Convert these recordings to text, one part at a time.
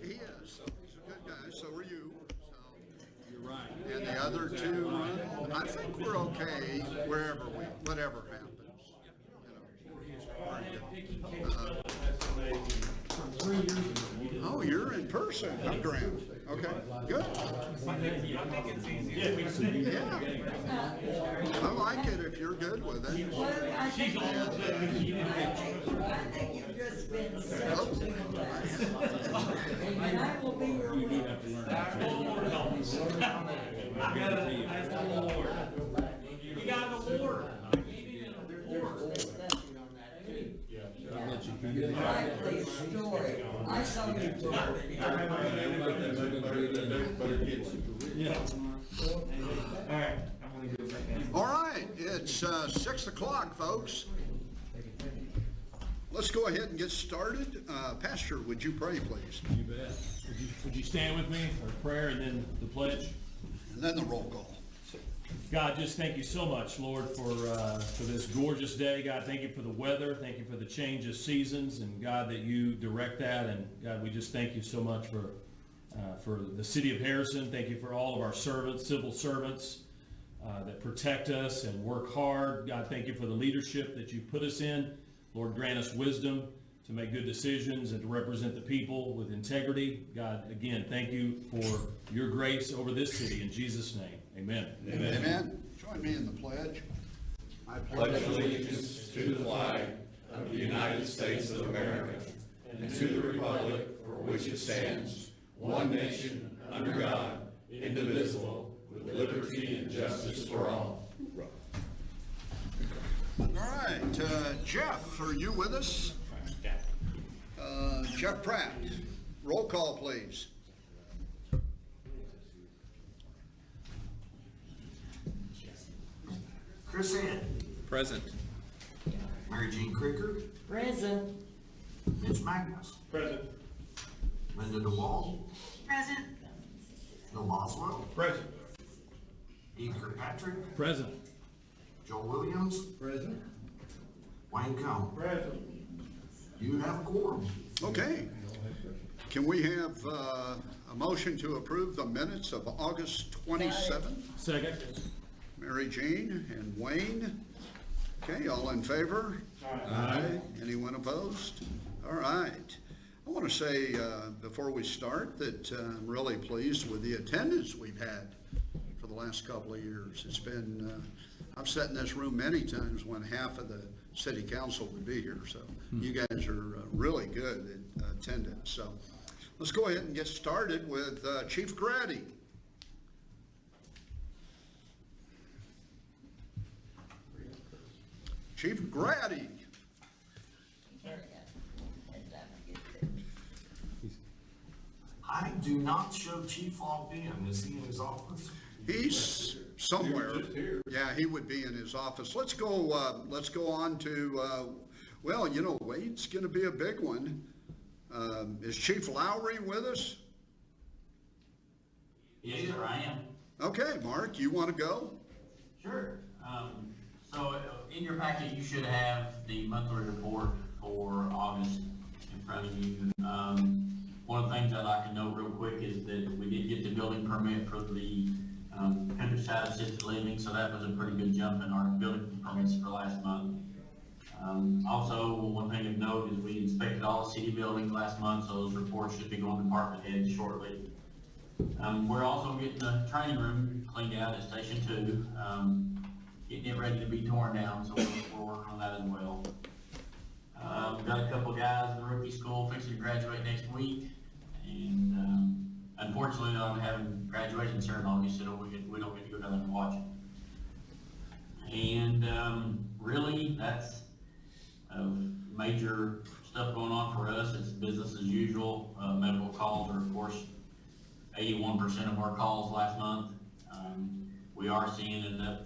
He is. He's a good guy. So are you. So. You're right. And the other two, I think we're okay whatever happens. Oh, you're in person, huh, Graham? Okay, good. I think it's easy. Yeah. I like it if you're good with it. Well, I think you've just been so good. And I will be your winner. You got an award. Lively story. I saw you do All right, it's 6 o'clock, folks. Let's go ahead and get started. Pastor, would you pray, please? You bet. Would you stand with me for prayer and then the pledge? And then the roll call. God, just thank you so much, Lord, for this gorgeous day. God, thank you for the weather. Thank you for the change of seasons, and God, that you direct that. And God, we just thank you so much for the city of Harrison. Thank you for all of our servants, civil servants that protect us and work hard. God, thank you for the leadership that you've put us in. Lord, grant us wisdom to make good decisions and to represent the people with integrity. God, again, thank you for your grace over this city. In Jesus' name, amen. Amen. Amen. Join me in the pledge. I pledge allegiance to the flag of the United States of America and to the republic for which it stands, one nation, under God, indivisible, with liberty and justice for all. All right, Jeff, are you with us? Jeff Pratt, roll call, please. Chris Ann. Present. Mary Jean Krieger. Present. Mitch Magnus. Present. Linda DeWall. Present. Bill Boswell. Present. Eve Kirkpatrick. Present. Joel Williams. Present. Wayne Combs. Present. You have a quorum. Okay. Can we have a motion to approve the minutes of August 27th? Second. Mary Jean and Wayne. Okay, all in favor? Aye. Anyone opposed? All right. I want to say before we start that I'm really pleased with the attendance we've had for the last couple of years. It's been, I've sat in this room many times when half of the city council would be here. So you guys are really good at attendance. So let's go ahead and get started with Chief Grady. Chief Grady. I do not show Chief logged in. Is he in his office? He's somewhere. Yeah, he would be in his office. Let's go on to, well, you know, Wade's going to be a big one. Is Chief Lowry with us? Yes, sir, I am. Okay, Mark, you want to go? Sure. So in your packet, you should have the monthly report for August in front of you. One of the things I'd like to note real quick is that we did get the building permit for the countryside assisted living, so that was a pretty good jump in our building permits for last month. Also, one thing of note is we inspected all the city buildings last month, so those reports should be going to department heads shortly. We're also getting the training room cleaned out at Station 2, getting it ready to be torn down, so we're working on that as well. We've got a couple guys in the rookie school fixing to graduate next week, and unfortunately, I'm having graduation ceremony, so we don't get to go down there and watch it. And really, that's major stuff going on for us. It's business as usual. Medical calls are, of course, 81% of our calls last month. We are seeing an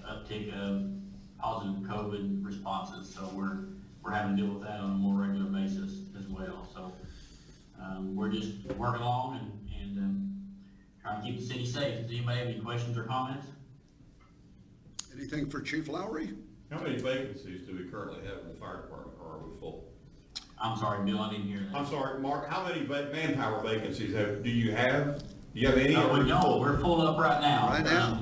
uptick of positive COVID responses, so we're having to deal with that on a more regular basis as well. So we're just working along and trying to keep the city safe. Does anybody have any questions or comments? Anything for Chief Lowry? How many vacancies do we currently have in the fire department, or are we full? I'm sorry, Bill, I didn't hear that. I'm sorry, Mark, how many manpower vacancies do you have? Do you have any? No, we're full up right now. Right now?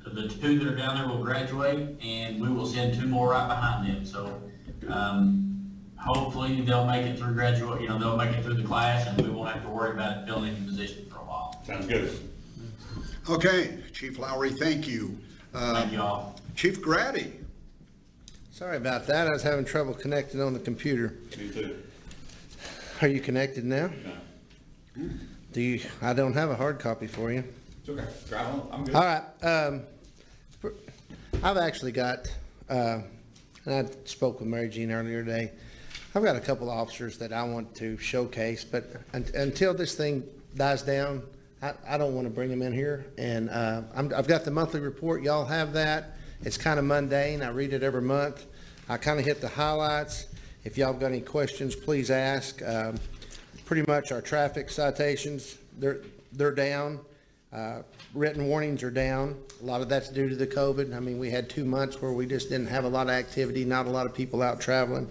The two that are down there will graduate, and we will send two more right behind them, so, hopefully they'll make it through they'll make it through the class, and we won't have to worry about filling any position for a while. Sounds good. Okay, Chief Lowry, thank you. Thank you all. Chief Grady. Sorry about that. I was having trouble connecting on the computer. Me too. Are you connected now? No. I don't have a hard copy for you. It's okay. Drive on. I'm good. All right. I've actually got, and I spoke with Mary Jean earlier today. I've got a couple of officers that I want to showcase, but until this thing dies down, I don't want to bring them in here. And I've got the monthly report. Y'all have that. It's kind of mundane. I read it every month. I kind of hit the highlights. If y'all have got any questions, please ask. Pretty much our traffic citations, they're down. Written warnings are down. A lot of that's due to the COVID. I mean, we had 2 months where we just didn't have a lot of activity, not a lot of people out traveling.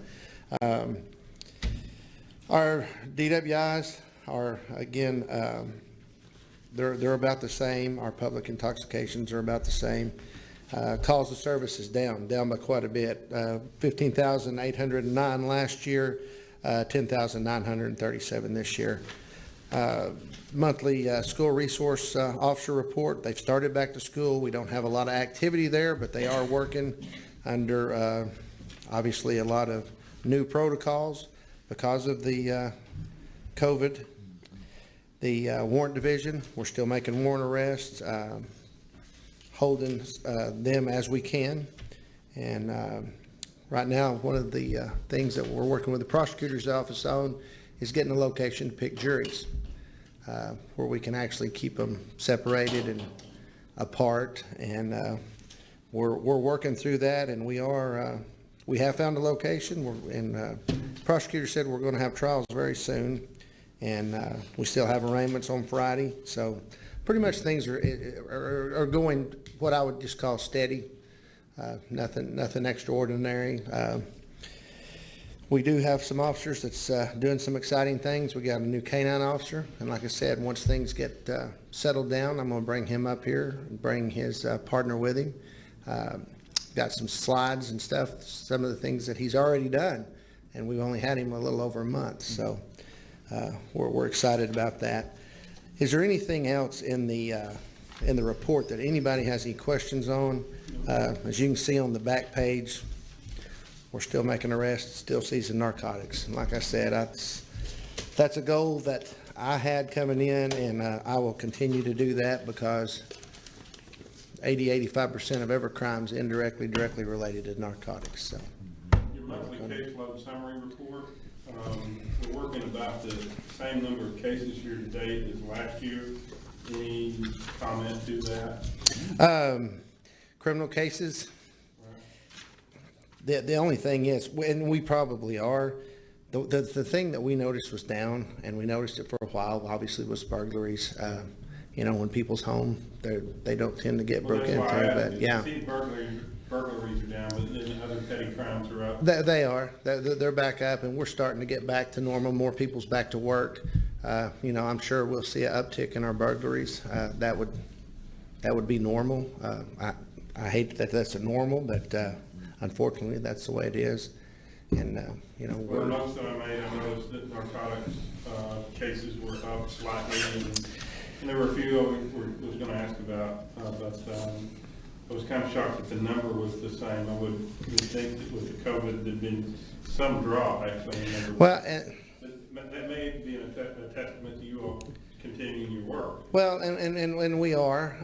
Our DWIs are, again, they're about the same. Our public intoxications are about the same. Calls of service is down by quite a bit. 15,809 last year, 10,937 this year. Monthly school resource officer report. They've started back to school. We don't have a lot of activity there, but they are working under obviously a lot of new protocols because of the COVID. The warrant division, we're still making warrant arrests, holding them as we can. And right now, one of the things that we're working with the prosecutor's office on is getting a location to pick juries, where we can actually keep them separated and apart. And we're working through that, and we have found a location. And prosecutor said we're going to have trials very soon, and we still have arraignments on Friday. So pretty much things are going what I would just call steady. Nothing extraordinary. We do have some officers that's doing some exciting things. We got a new canine officer, and like I said, once things get settled down, I'm going to bring him up here and bring his partner with him. Got some slides and stuff, some of the things that he's already done, and we've only had him a little over a month, so we're excited about that. Is there anything else in the report that anybody has any questions on? As you can see on the back page, we're still making arrests, still seizing narcotics. And like I said, that's a goal that I had coming in, and I will continue to do that because 80-85% of every crime is indirectly, directly related to narcotics. So. Your monthly caseload summary report, we're working about the same number of cases year to date as last year. Any comment to that? Criminal cases, the only thing is, and we probably are, the thing that we noticed was down, and we noticed it for a while, obviously, was burglaries. When people's home, they don't tend to get broke into, but yeah. See, burglaries are down, but then other petty crimes are up. They are. They're back up, and we're starting to get back to normal. More people's back to work. I'm sure we'll see an uptick in our burglaries. That would be normal. I hate that that's a normal, but unfortunately, that's the way it is. And Well, the notes that I made, I noticed that narcotics cases were up slightly, and there were a few I was going to ask about, but I was kind of shocked that the number was the same. I would think that with the COVID, there'd been some drop actually in the number. Well, that may be a testament to you all continuing your work. Well, and we are.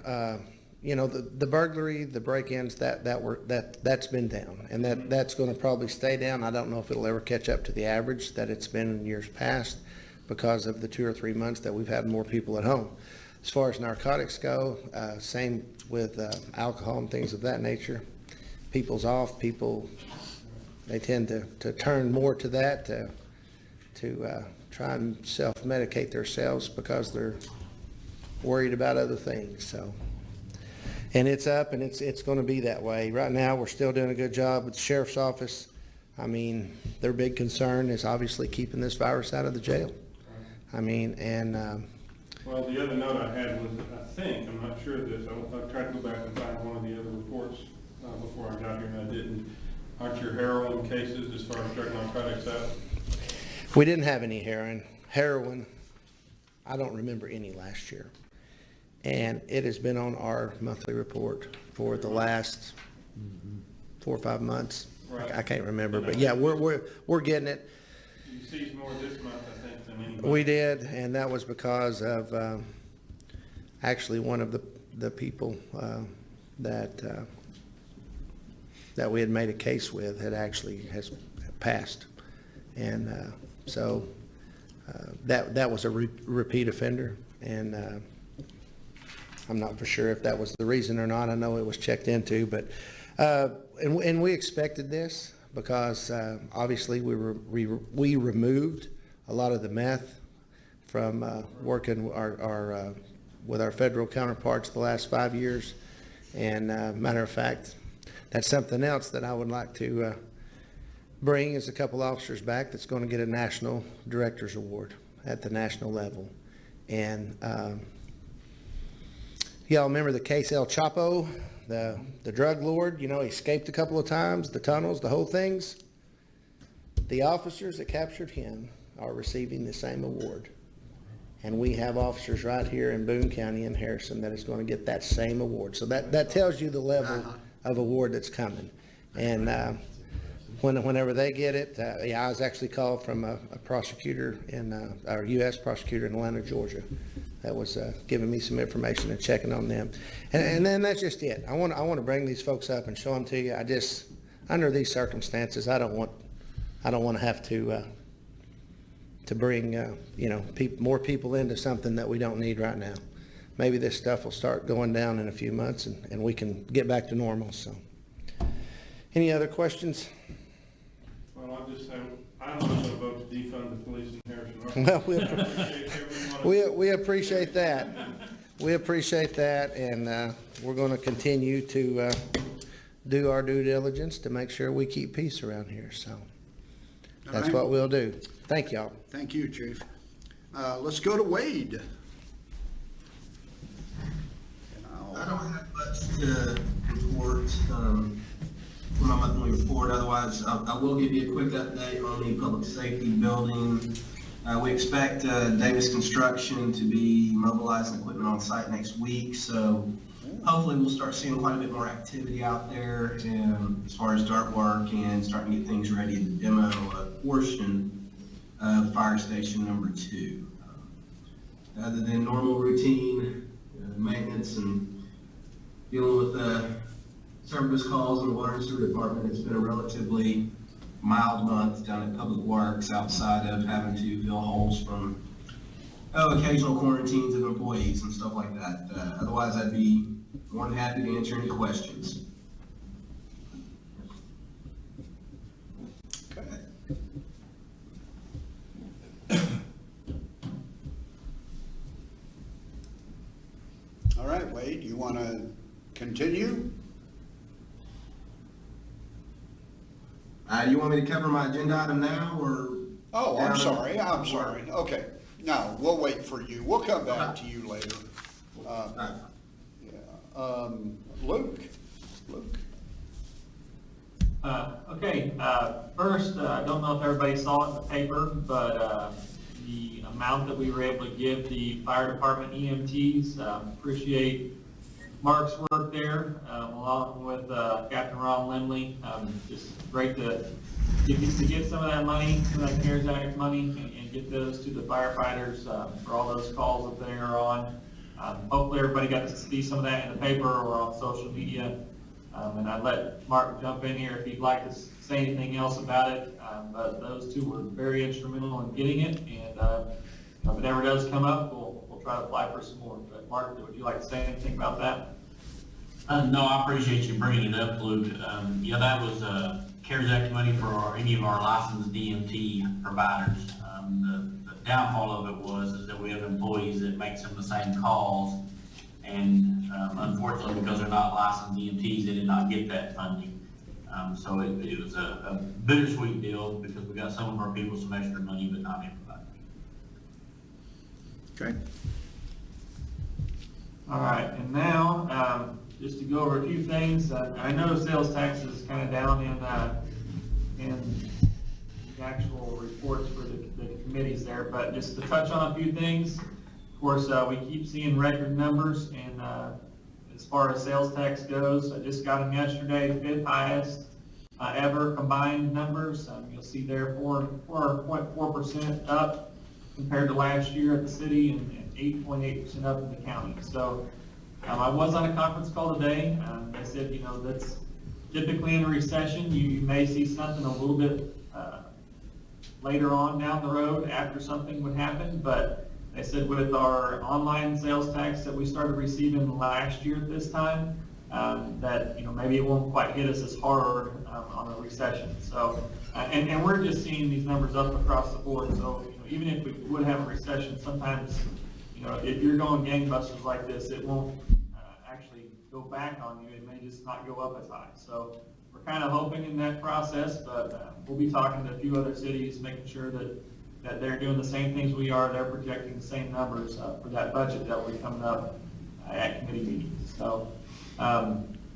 The burglary, the break-ins, that's been down, and that's going to probably stay down. I don't know if it'll ever catch up to the average that it's been in years past because of the 2 or 3 months that we've had more people at home. As far as narcotics go, same with alcohol and things of that nature. People's off. They tend to turn more to that to try and self-medicate themselves because they're worried about other things. So. And it's up, and it's going to be that way. Right now, we're still doing a good job with the sheriff's office. I mean, their big concern is obviously keeping this virus out of the jail. I mean, and, Well, the other note I had was, I think, I'm not sure of this, I tried to go back and find one of the other reports before I got here, and I didn't. Aren't your heroin cases as far as drug narcotics out? we didn't have any heroin. I don't remember any last year. And it has been on our monthly report for the last 4 or 5 months. Right. I can't remember, but yeah, we're getting it. You seized more this month, I think, than anybody. We did, and that was because of, actually one of the people, that we had made a case with has passed. And, so, that was a repeat offender, and, I'm not for sure if that was the reason or not. I know it was checked into, but, and we expected this because, obviously we removed a lot of the meth from, working with our federal counterparts the last 5 years. And, matter of fact, that's something else that I would like to, bring is a couple officers back that's going to get a National Directors Award at the national level. And, y'all remember the case El Chapo, the drug lord? You know, he escaped a couple of times, the tunnels, the whole things. The officers that captured him are receiving the same award. And we have officers right here in Boone County and Harrison that is going to get that same award. So that tells you the level of award that's coming. And whenever they get it, yeah, I was actually called from a prosecutor our U.S. prosecutor in Atlanta, Georgia, that was giving me some information and checking on them. And then that's just it. I want to bring these folks up and show them to you. I just, under these circumstances, I don't want to have to bring more people into something that we don't need right now. Maybe this stuff will start going down in a few months and we can get back to normal. So, any other questions? Well, I'll just say, I'm not going to vote to defund the police in Harrison. Well, we appreciate that. We appreciate that, and we're going to continue to do our due diligence to make sure we keep peace around here. So that's what we'll do. Thank y'all. Thank you, Chief. Let's go to Wade. I don't have much to report from my monthly report. Otherwise, I will give you a quick update on the public safety building. We expect Davis Construction to be mobilizing equipment on site next week, so hopefully we'll start seeing quite a bit more activity out there as far as dirt work and starting to get things ready to demo a portion of fire station number 2. Other than normal routine maintenance and dealing with service calls in the water and sewer department, it's been a relatively mild month down at Public Works outside of having to fill holes from occasional quarantines of employees and stuff like that. Otherwise, I'd be more than happy to answer any questions. All right, Wade, you want to continue? You want me to cover my agenda item now, or? Oh, I'm sorry. Okay, no, we'll wait for you. We'll come back to you later. Luke? Okay, first, I don't know if everybody saw it in the paper, but the amount that we were able to give the fire department EMTs, appreciate Mark's work there, along with Captain Ron Limley. Just great to get some of that money, some of that CARES Act money, and get those to the firefighters for all those calls that they are on. Hopefully everybody got to see some of that in the paper or on social media. And I'd let Mark jump in here if he'd like to say anything else about it. But those two were very instrumental in getting it, and if it ever does come up, we'll try to apply for some more. But Mark, would you like to say anything about that? No, I appreciate you bringing it up, Luke. Yeah, that was CARES Act money for any of our licensed DMT providers. The downfall of it is that we have employees that make some of the same calls, and unfortunately, because they're not licensed DMTs, they did not get that funding. So it was a bittersweet deal because we got some of our people some extra money, but not everybody. Okay. All right, and now, just to go over a few things, I know sales tax is kind of down in the actual reports for the committees there, but just to touch on a few things. Of course, we keep seeing record numbers, and as far as sales tax goes, I just got them yesterday, 5th highest ever combined numbers. You'll see there 4.4% up compared to last year at the city, and 8.8% up in the county. So I was on a conference call today. They said, that's typically in a recession, you may see something a little bit later on down the road after something would happen, but they said with our online sales tax that we started receiving last year at this time, that maybe it won't quite hit us as hard on a recession. So, and we're just seeing these numbers up across the board. So even if we would have a recession, sometimes if you're going gangbusters like this, it won't actually go back on you. It may just not go up as high. So we're kind of hoping in that process, but we'll be talking to a few other cities, making sure that they're doing the same things we are. They're projecting the same numbers for that budget that will be coming up at committee meetings. So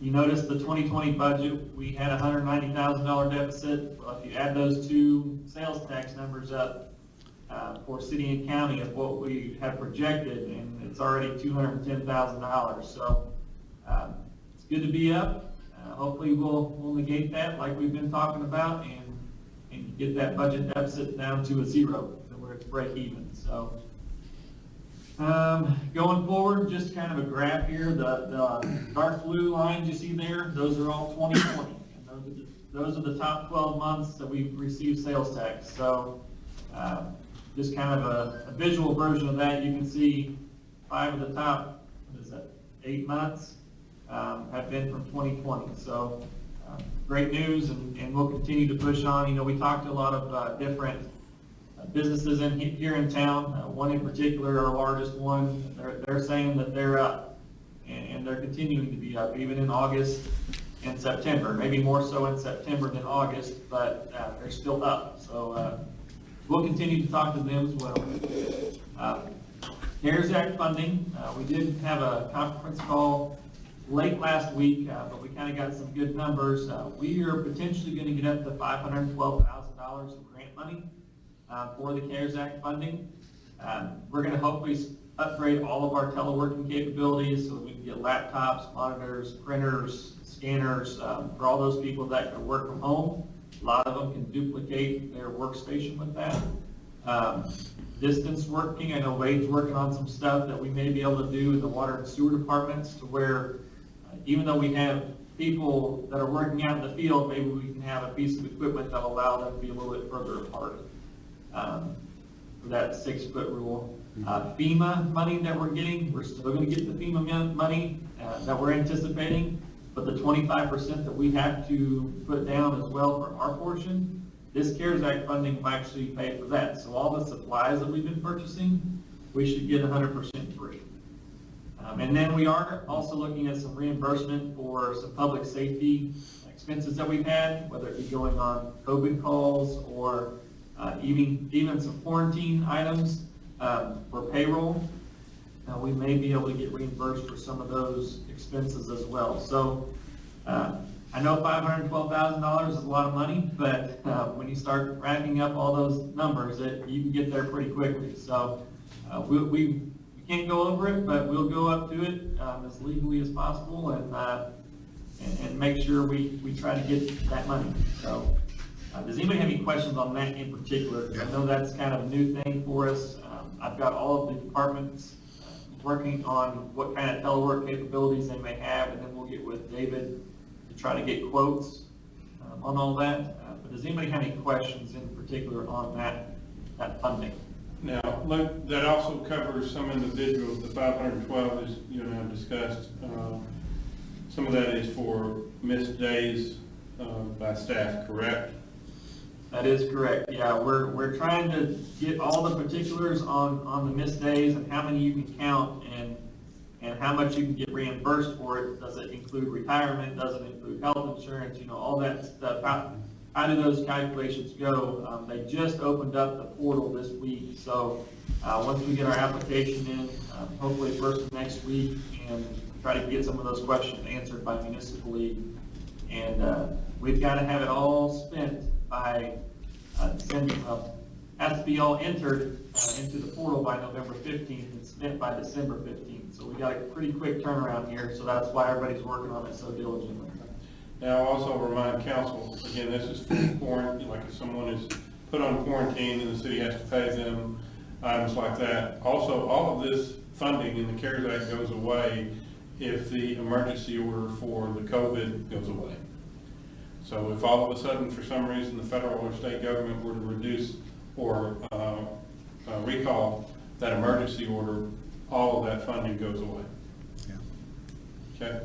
you notice the 2020 budget, we had a $190,000 deficit. Well, if you add those two sales tax numbers up for city and county of what we have projected, and it's already $210,000. So it's good to be up. Hopefully we'll negate that like we've been talking about and get that budget deficit down to a zero, where it's break even. So going forward, just kind of a graph here. The dark blue lines you see there, those are all 2020. And those are the top 12 months that we've received sales tax. So just kind of a visual version of that. You can see 5 of the top, 8 months have been from 2020. So great news, and we'll continue to push on. We talked to a lot of different businesses here in town. One in particular, our largest one, they're saying that they're up, and they're continuing to be up, even in August and September. Maybe more so in September than August, but they're still up. So we'll continue to talk to them as well. CARES Act funding, we did have a conference call late last week, but we kind of got some good numbers. We are potentially going to get up to $512,000 of grant money for the CARES Act funding. We're going to hopefully upgrade all of our teleworking capabilities so that we can get laptops, monitors, printers, scanners for all those people that can work from home. A lot of them can duplicate their workstation with that. Distance working, I know Wade's working on some stuff that we may be able to do in the water and sewer departments to where even though we have people that are working out in the field, maybe we can have a piece of equipment that'll allow them to be a little bit further apart for that 6-foot rule. FEMA money that we're getting, we're still going to get the FEMA money that we're anticipating, but the 25% that we have to put down as well for our portion, this CARES Act funding will actually pay for that. So all the supplies that we've been purchasing, we should get 100% free. And then we are also looking at some reimbursement for some public safety expenses that we've had, whether it be going on COVID calls or even some quarantine items for payroll. We may be able to get reimbursed for some of those expenses as well. So I know $512,000 is a lot of money, but when you start racking up all those numbers, you can get there pretty quickly. So we can't go over it, but we'll go up to it as legally as possible and make sure we try to get that money. So does anybody have any questions on that in particular? I know that's kind of a new thing for us. I've got all of the departments working on what kind of telework capabilities they may have, and then we'll get with David to try to get quotes on all that. But does anybody have any questions in particular on that funding? Now, that also covers some individuals, the 512 as you and I have discussed. Some of that is for missed days by staff, correct? That is correct. Yeah, we're trying to get all the particulars on the missed days and how many you can count, and how much you can get reimbursed for it. Does it include retirement? Does it include health insurance? You know, all that stuff. How do those calculations go? They just opened up the portal this week, so once we get our application in, hopefully first of next week, and try to get some of those questions answered by municipal league. And we've got to have it all spent by December. Has to be all entered into the portal by November 15th and spent by December 15th. So we got a pretty quick turnaround here, so that's why everybody's working on it so diligently. Now, I'll also remind council, again, this is for quarantine, like if someone is put on quarantine and the city has to pay them, items like that. Also, all of this funding in the CARES Act goes away if the emergency order for the COVID goes away. So if all of a sudden, for some reason, the federal or state government were to reduce or recall that emergency order, all of that funding goes away. Yeah. Okay?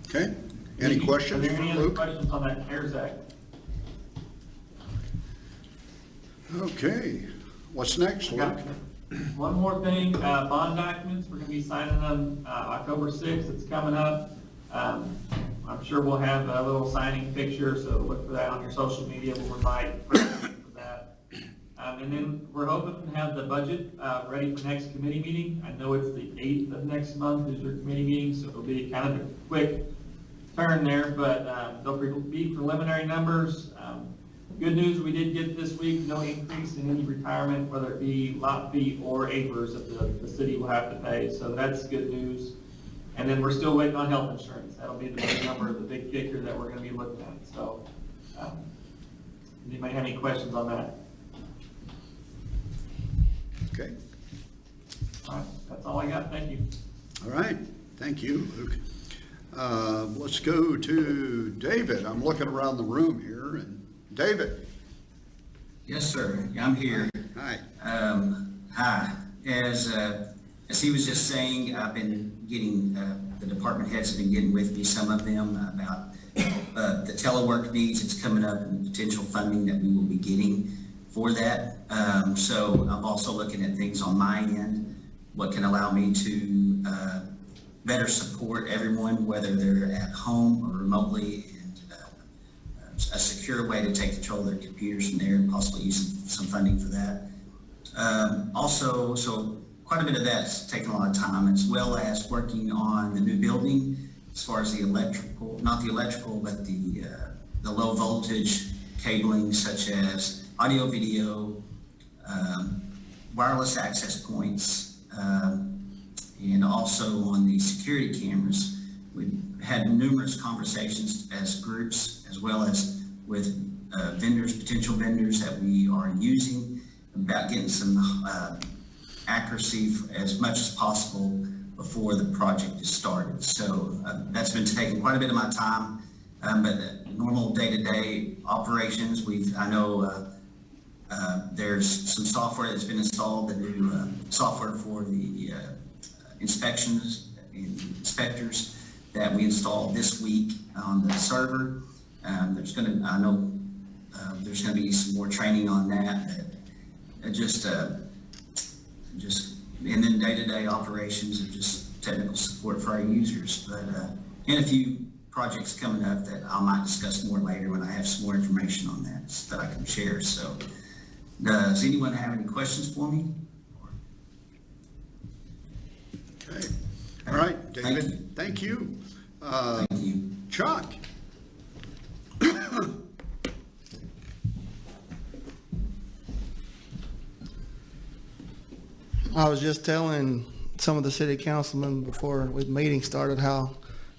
Okay, any questions Are there for any other Luke? questions on that CARES Act? Okay, what's next, Luke? One more thing, bond documents, we're gonna be signing them, October 6th, it's coming up. I'm sure we'll have a little signing picture, so look for that on your social media, we'll invite for that. And then we're hoping to have the budget, ready for next committee meeting. I know it's the 8th of next month is your committee meeting, so it'll be kind of a quick turn there, but, there'll be preliminary numbers. Good news, we did get this week, no increase in any retirement, whether it be lot fee or acres that the city will have to pay, so that's good news. And then we're still waiting on health insurance. That'll be the big number, the big kicker that we're gonna be looking at, so. Anybody have any questions on that? Okay, All right, that's all I got, thank you. all right, thank you, Luke. Let's go to David. I'm looking around the room here, and David, Yes, sir. I'm here. hi. Hi. As he was just saying, I've been getting, the department heads have been getting with me, some of them, about the telework needs that's coming up and potential funding that we will be getting for that. So I'm also looking at things on my end, what can allow me to better support everyone, whether they're at home or remotely, a secure way to take control of their computers from there and possibly use some funding for that. Also, so quite a bit of that's taken a lot of time, as well as working on the new building as far as the electrical, not the electrical, but the low voltage cabling such as audio, video, wireless access points, and also on the security cameras. We've had numerous conversations as groups, as well as with vendors, potential vendors that we are using, about getting some accuracy as much as possible before the project is started. So that's been taking quite a bit of my time, but the normal day-to-day operations, I know there's some software that's been installed, the new software for the inspections and inspectors that we installed this week on the server. There's going to be some more training on that. And then day-to-day operations and just technical support for our users. But and a few projects coming up that I might discuss more later when I have some more information on that I can share. So, does anyone have any questions for me? Okay, all right, David, thank you. Thank you. Chuck? I was just telling some of the city councilmen before the meeting started how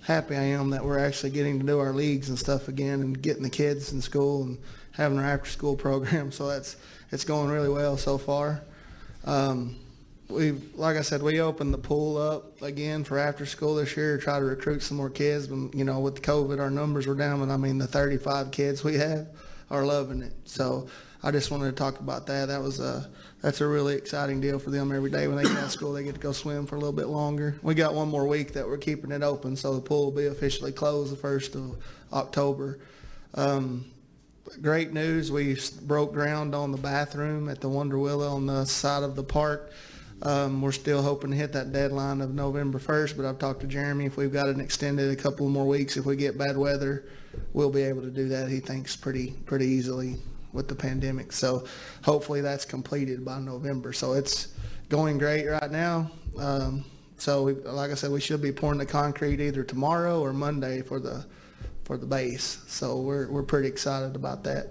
happy I am that we're actually getting to do our leagues and stuff again and getting the kids in school and having our after-school program. So it's going really well so far. Like I said, we opened the pool up again for after school this year to try to recruit some more kids. But, with COVID, our numbers were down, but the 35 kids we have are loving it. So I just wanted to talk about that. That's a really exciting deal for them. Every day when they get out of school, they get to go swim for a little bit longer. We got one more week that we're keeping it open, so the pool will be officially closed the 1st of October. Great news, we broke ground on the bathroom at the Wonder Willow on the side of the park. We're still hoping to hit that deadline of November 1st, but I've talked to Jeremy. If we've got it extended a couple more weeks, if we get bad weather, we'll be able to do that, he thinks, pretty easily with the pandemic. So hopefully that's completed by November. So it's going great right now. Like I said, we should be pouring the concrete either tomorrow or Monday for the base. So we're pretty excited about that.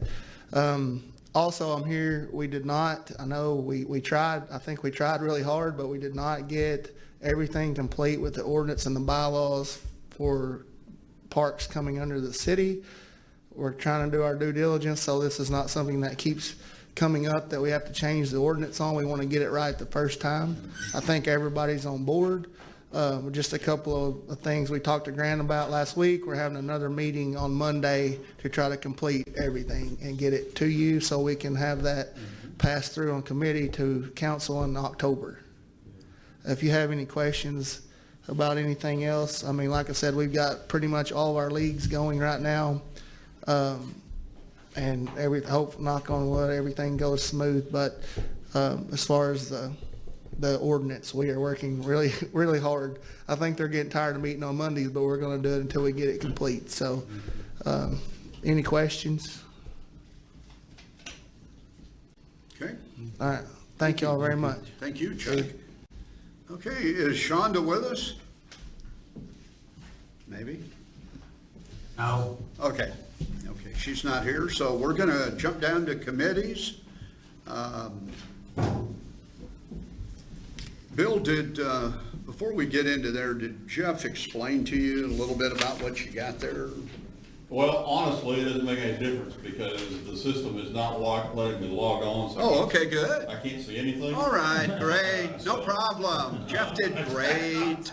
Also, I'm here, we did not, I know we tried, I think we tried really hard, but we did not get everything complete with the ordinance and the bylaws for parks coming under the city. We're trying to do our due diligence, so this is not something that keeps coming up that we have to change the ordinance on. We want to get it right the first time. I think everybody's on board. Just a couple of things we talked to Grant about last week. We're having another meeting on Monday to try to complete everything and get it to you so we can have that passed through on committee to council in October. If you have any questions about anything else, I mean, like I said, we've got pretty much all of our leagues going right now. And hope, knock on wood, everything goes smooth. But as far as the ordinance, we are working really, really hard. I think they're getting tired of meeting on Mondays, but we're going to do it until we get it complete. So, any questions? Okay, All right. Thank you all very much. thank you, Chuck. Okay, is Shonda with us? Maybe? No. Okay, she's not here, so we're gonna jump down to committees. Bill, before we get into there, did Jeff explain to you a little bit about what you got there? Well, honestly, it doesn't make any difference because the system is not letting me log on. So Oh, okay, good. I can't see anything. All right, great, no problem. Jeff did great.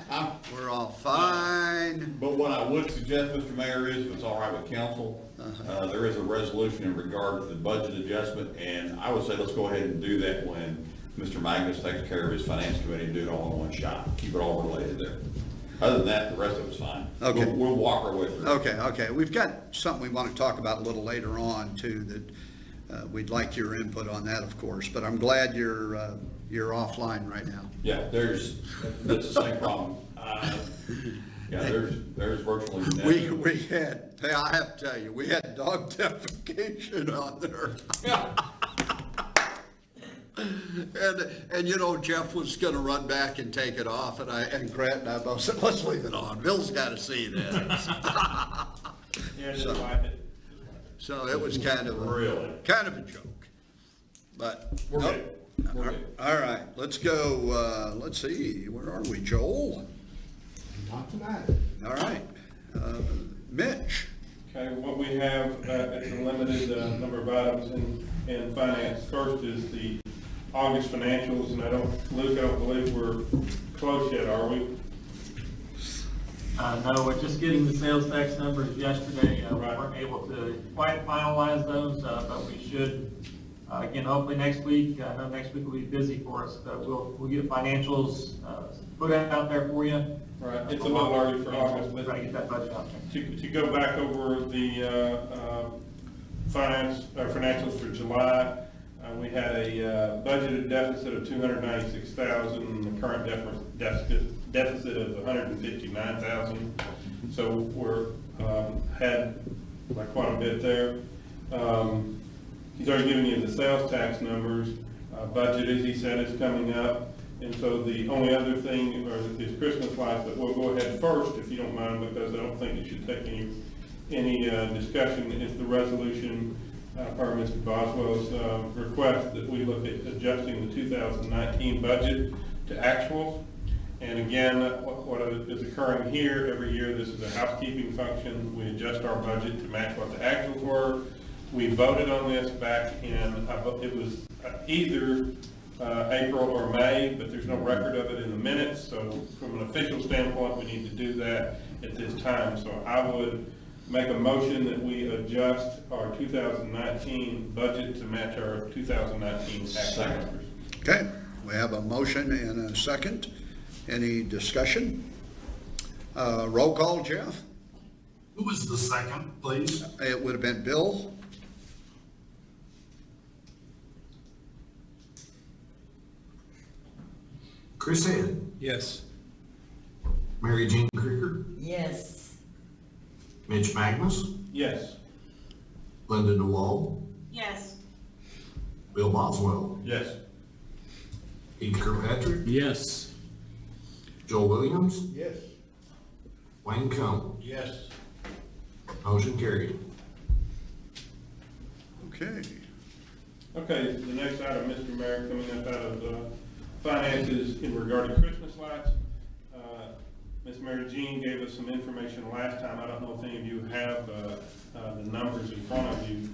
We're all fine. But what I would suggest, Mr. Mayor, is if it's all right with council, there is a resolution in regard to the budget adjustment, and I would say let's go ahead and do that when Mr. Magnus takes care of his finance committee and do it all in one shot. Keep it all related there. Other than that, the rest of it's fine. Okay. We'll walk our way through. Okay, we've got something we want to talk about a little later on too, that we'd like your input on that, of course, but I'm glad you're offline right now. Yeah, that's the same problem. Yeah, there's virtually I have to tell you, we had dog defecation on there. And you know, Jeff was gonna run back and take it off, and Grant and I both said, let's leave it on. Bill's gotta see this. Yeah, just like it. So it was kind of a joke, but. We're good. We're good. All right, let's go, let's see, where are we, Joel? Not tonight. All right, Mitch. Okay, what we have is a limited number of items in finance. First is the August financials, and Luke, I don't believe we're close yet, are we? No, we're just getting the sales tax numbers yesterday. We Right. weren't able to quite finalize those, but we should, again, hopefully next week. I know next week will be busy for us, but we'll get financials put out there for you. Right, it's a little early for August, but Try to get that budget out there. to go back over the financials for July, we had a budgeted deficit of $296,000, and the current deficit of $159,000. So we're had quite a bit there. He's already given you the sales tax numbers. Budget, as he said, is coming up. And so the only other thing is Christmas lights, but we'll go ahead first, if you don't mind, because I don't think it should take any discussion, is the resolution per Mr. Boswell's request that we look at adjusting the 2019 budget to actuals. And again, what is occurring here, every year, this is a housekeeping function. We adjust our budget to match what the actuals were. We voted on this back in, it was either April or May, but there's no record of it in the minutes. So from an official standpoint, we need to do that at this time. So I would make a motion that we adjust our 2019 budget to match our 2019 actual numbers. Okay, we have a motion and a second. Any discussion? Roll call, Jeff? Who was the second, please? It would have been Bill. Chris Head, Yes. Mary Jean Krieger, Yes. Mitch Magnus, Yes. Linda DeWall, Yes. Bill Boswell, Yes. Keith Kirkpatrick, Yes. Joel Williams, Yes. Wayne Combs. Yes. Motion carried. Okay. Okay, the next item, Mr. Mayor, coming up out of finances in regard to Christmas lights. Ms. Mary Jean gave us some information last time. I don't know if any of you have the numbers in front of you.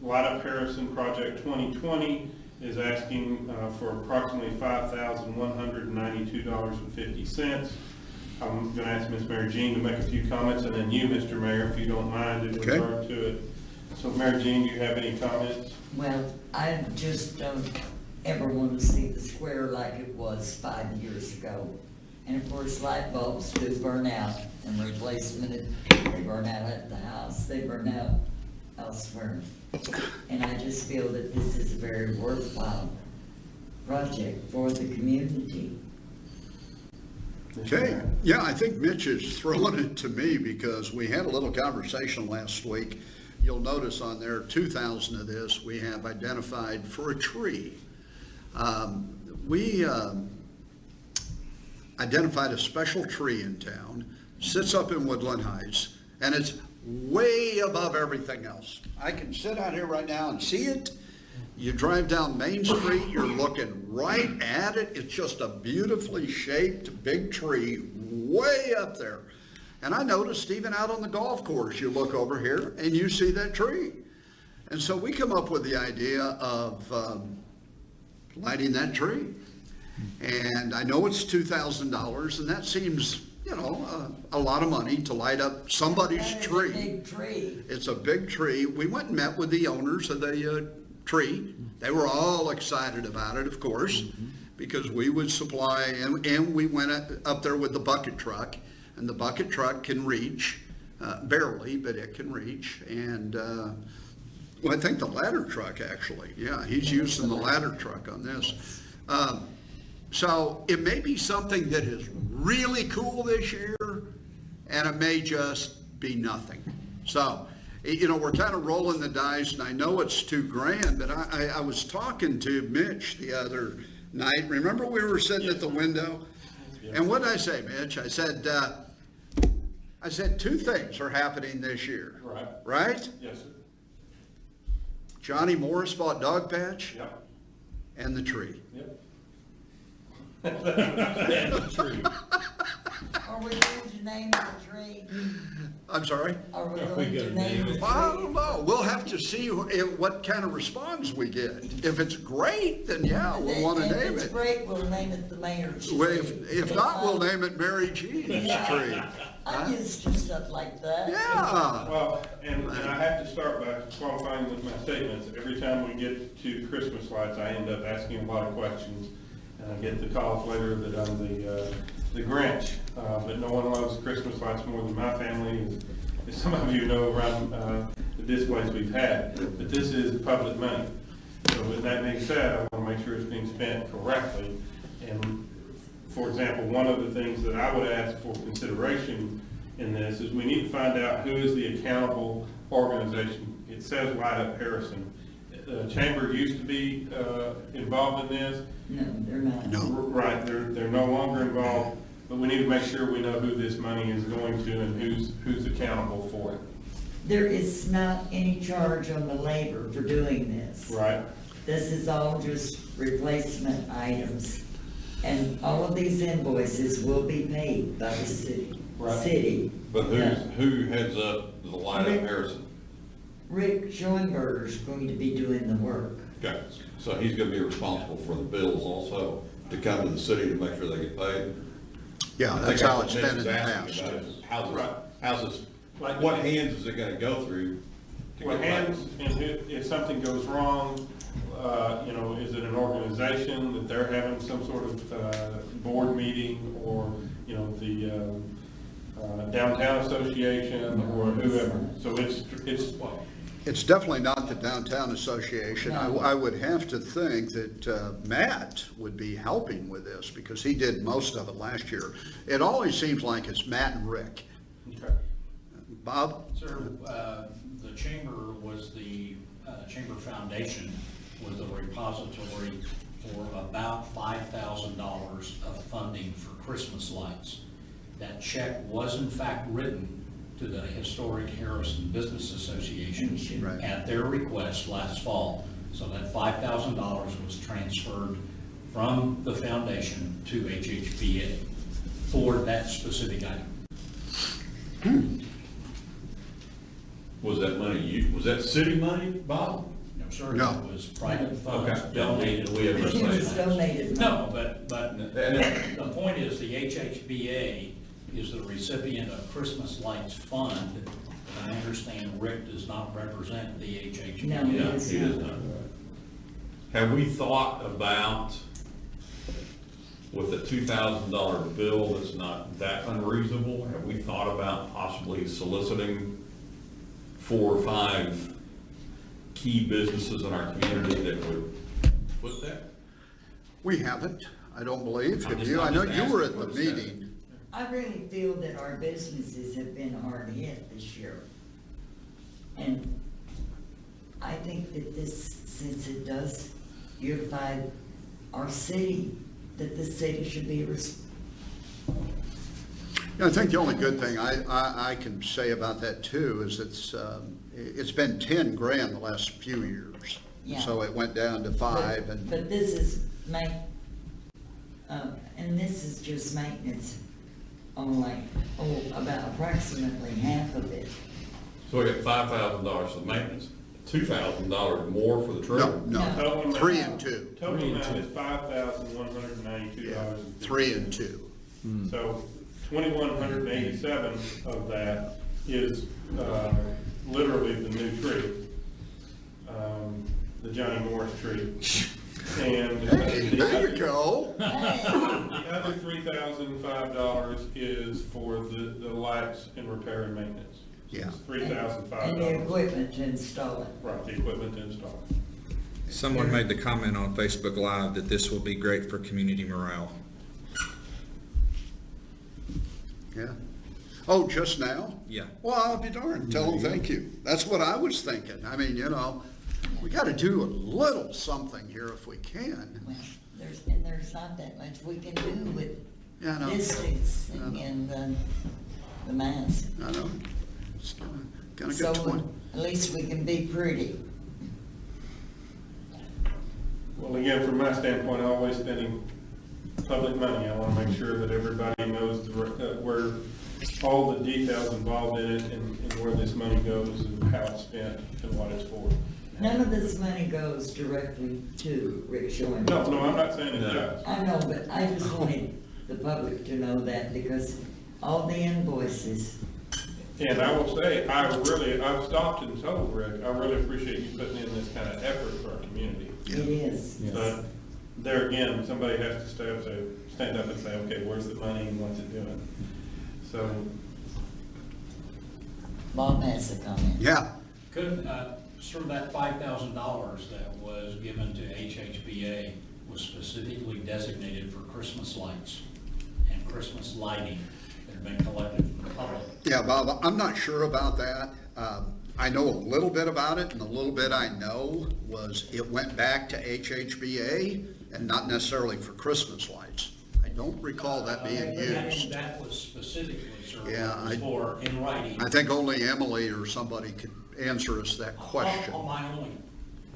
Light Up Harrison Project 2020 is asking for approximately $5,192.50. I'm going to ask Ms. Mary Jean to make a few comments, and then you, Mr. Mayor, if you don't mind, in Okay. regard to it. So, Mary Jean, do you have any comments? Well, I just don't ever want to see the square like it was 5 years ago. And of course, light bulbs do burn out, and replacement, they burn out at the house, they burn out elsewhere. And I just feel that this is a very worthwhile project for the community. Okay, yeah, I think Mitch is throwing it to me because we had a little conversation last week. You'll notice on there, 2,000 of this we have identified for a tree. We identified a special tree in town, sits up in Woodland Heights, and it's way above everything else. I can sit out here right now and see it. You drive down Main Street, you're looking right at it. It's just a beautifully shaped big tree way up there. And I noticed even out on the golf course, you look over here and you see that tree. And so we come up with the idea of lighting that tree. And I know it's $2,000, and that seems, you know, a lot of money to light up somebody's That is a tree. big tree. It's a big tree. We went and met with the owners of the tree. They were all excited about it, of course, because we would supply, and we went up there with the bucket truck, and the bucket truck can reach, barely, but it can reach. And well, I think the ladder truck actually, yeah, he's using the ladder truck on this. So it may be something that is really cool this year, and it may just be nothing. So, you know, we're kind of rolling the dice, and I know it's $2,000, but I was talking to Mitch the other night. Remember we were sitting at the window? And what did I say, Mitch? I said, two things are happening this year. Right. Right? Yes, sir. Johnny Morris bought Dog Patch Yep. and the tree. Yep. Are we going to name the tree? I'm sorry? Are we going to name the tree? Well, I don't know. We'll have to see what kind of response we get. If it's great, then yeah, we'll want to name If it's it. great, we'll name it the mayor's tree. Well, if not, we'll name it Mary Jean's tree. I'm used to stuff like that. Yeah. Well, and I have to start by qualifying with my statements. Every time we get to Christmas lights, I end up asking a lot of questions. And I get the calls later that I'm the Grinch. But no one loves Christmas lights more than my family, as some of you know around the displays we've had. But this is public money. So with that being said, I want to make sure it's being spent correctly. And for example, one of the things that I would ask for consideration in this is we need to find out who is the accountable organization. It says Light Up Harrison. Chamber used to be involved in this. No, they're not. No. Right, they're no longer involved, but we need to make sure we know who this money is going to and who's accountable for it. There is not any charge on the labor for doing this. Right? This is all just replacement items. And all of these invoices will be paid by the city. Right. City. But Yeah. who heads up the Light Up Harrison? Rick Schoenberger's going to be doing the work. Okay, so he's gonna be responsible for the bills also, to come to the city to make sure they get paid? Yeah, I that's think how what it's Mitch been in is the asking past. about is How's this, Like- what hands is it gonna go through? to What get hands, and if something goes wrong, you know, is it an organization that they're having some sort of board meeting, or, you know, the downtown association, or whoever? So it's It's definitely not the Downtown Association. No. I would have to think that Matt would be helping with this because he did most of it last year. It always seems like it's Matt and Rick. Okay. Bob? Sir, the chamber was the Chamber Foundation was the repository for about $5,000 of funding for Christmas lights. That check was in fact written to the Historic Harrison Business Association Right. at their request last fall. So that $5,000 was transferred from the foundation to HHBA for that specific item. Was that money, was that city money, Bob? No, sir, No. it was private funds Okay. donated. We have It was donated. No, but the point is the HHBA is the recipient of Christmas Lights Fund. And I understand Rick does not represent the HHBA. No, he Yeah, does he does not. not. Have we thought about, with a $2,000 bill that's not that unreasonable, have we thought about possibly soliciting 4 or 5 key businesses in our community that would foot that? We haven't, I don't believe. I'm Have just- you? I I'm know just you were at asking the what it says. meeting. I really feel that our businesses have been hard hit this year. And I think that this, since it does unify our city, that the city should be I think the only good thing I can say about that too is it's been 10 grand the last few years. Yeah. So it went down to 5 and, But this is and this is just maintenance on like, about approximately half of it. So we got $5,000 for maintenance, $2,000 more for the no, trailer. no, Total amount- 3 and 2, Total amount is $5,192. 3 and 2. So 2,187 of that is literally the new tree, the Johnny Morris tree. And There you go. the other $3,005 is for the lights and repair and maintenance. Yeah. It's $3,005. And the equipment to install it. Right, the equipment to install. Someone made the comment on Facebook Live that this will be great for community morale. Yeah. Oh, just now? Yeah. Well, I'll be darned. Tell them thank you. That's what I was thinking. I mean, we got to do a little something here if we can. Well, there's not that much we can do with Yeah, I know. distancing and the mask. I know. It's gonna So get 20. at least we can be pretty. Well, again, from my standpoint, always spending public money, I want to make sure that everybody knows where all the details involved in it and where this money goes and how it's spent and what it's for. None of this money goes directly to Rick Showing. No, I'm not saying it does. I know, but I just wanted the public to know that because all the invoices, And I will say, I've stopped and told Rick, I really appreciate you putting in this kind of effort for our community. it is. But there again, somebody has to stand up and say, okay, where's the money and what's it doing? So, Bob has a comment. Yeah. Could, sort of that $5,000 that was given to HHBA was specifically designated for Christmas lights and Christmas lighting that have been collected from the public. Yeah, Bob, I'm not sure about that. I know a little bit about it, and the little bit I know was it went back to HHBA and not necessarily for Christmas lights. I don't recall that being used. That was specifically, sir, Yeah, was for in writing. I think only Emily or somebody could answer us that question. My only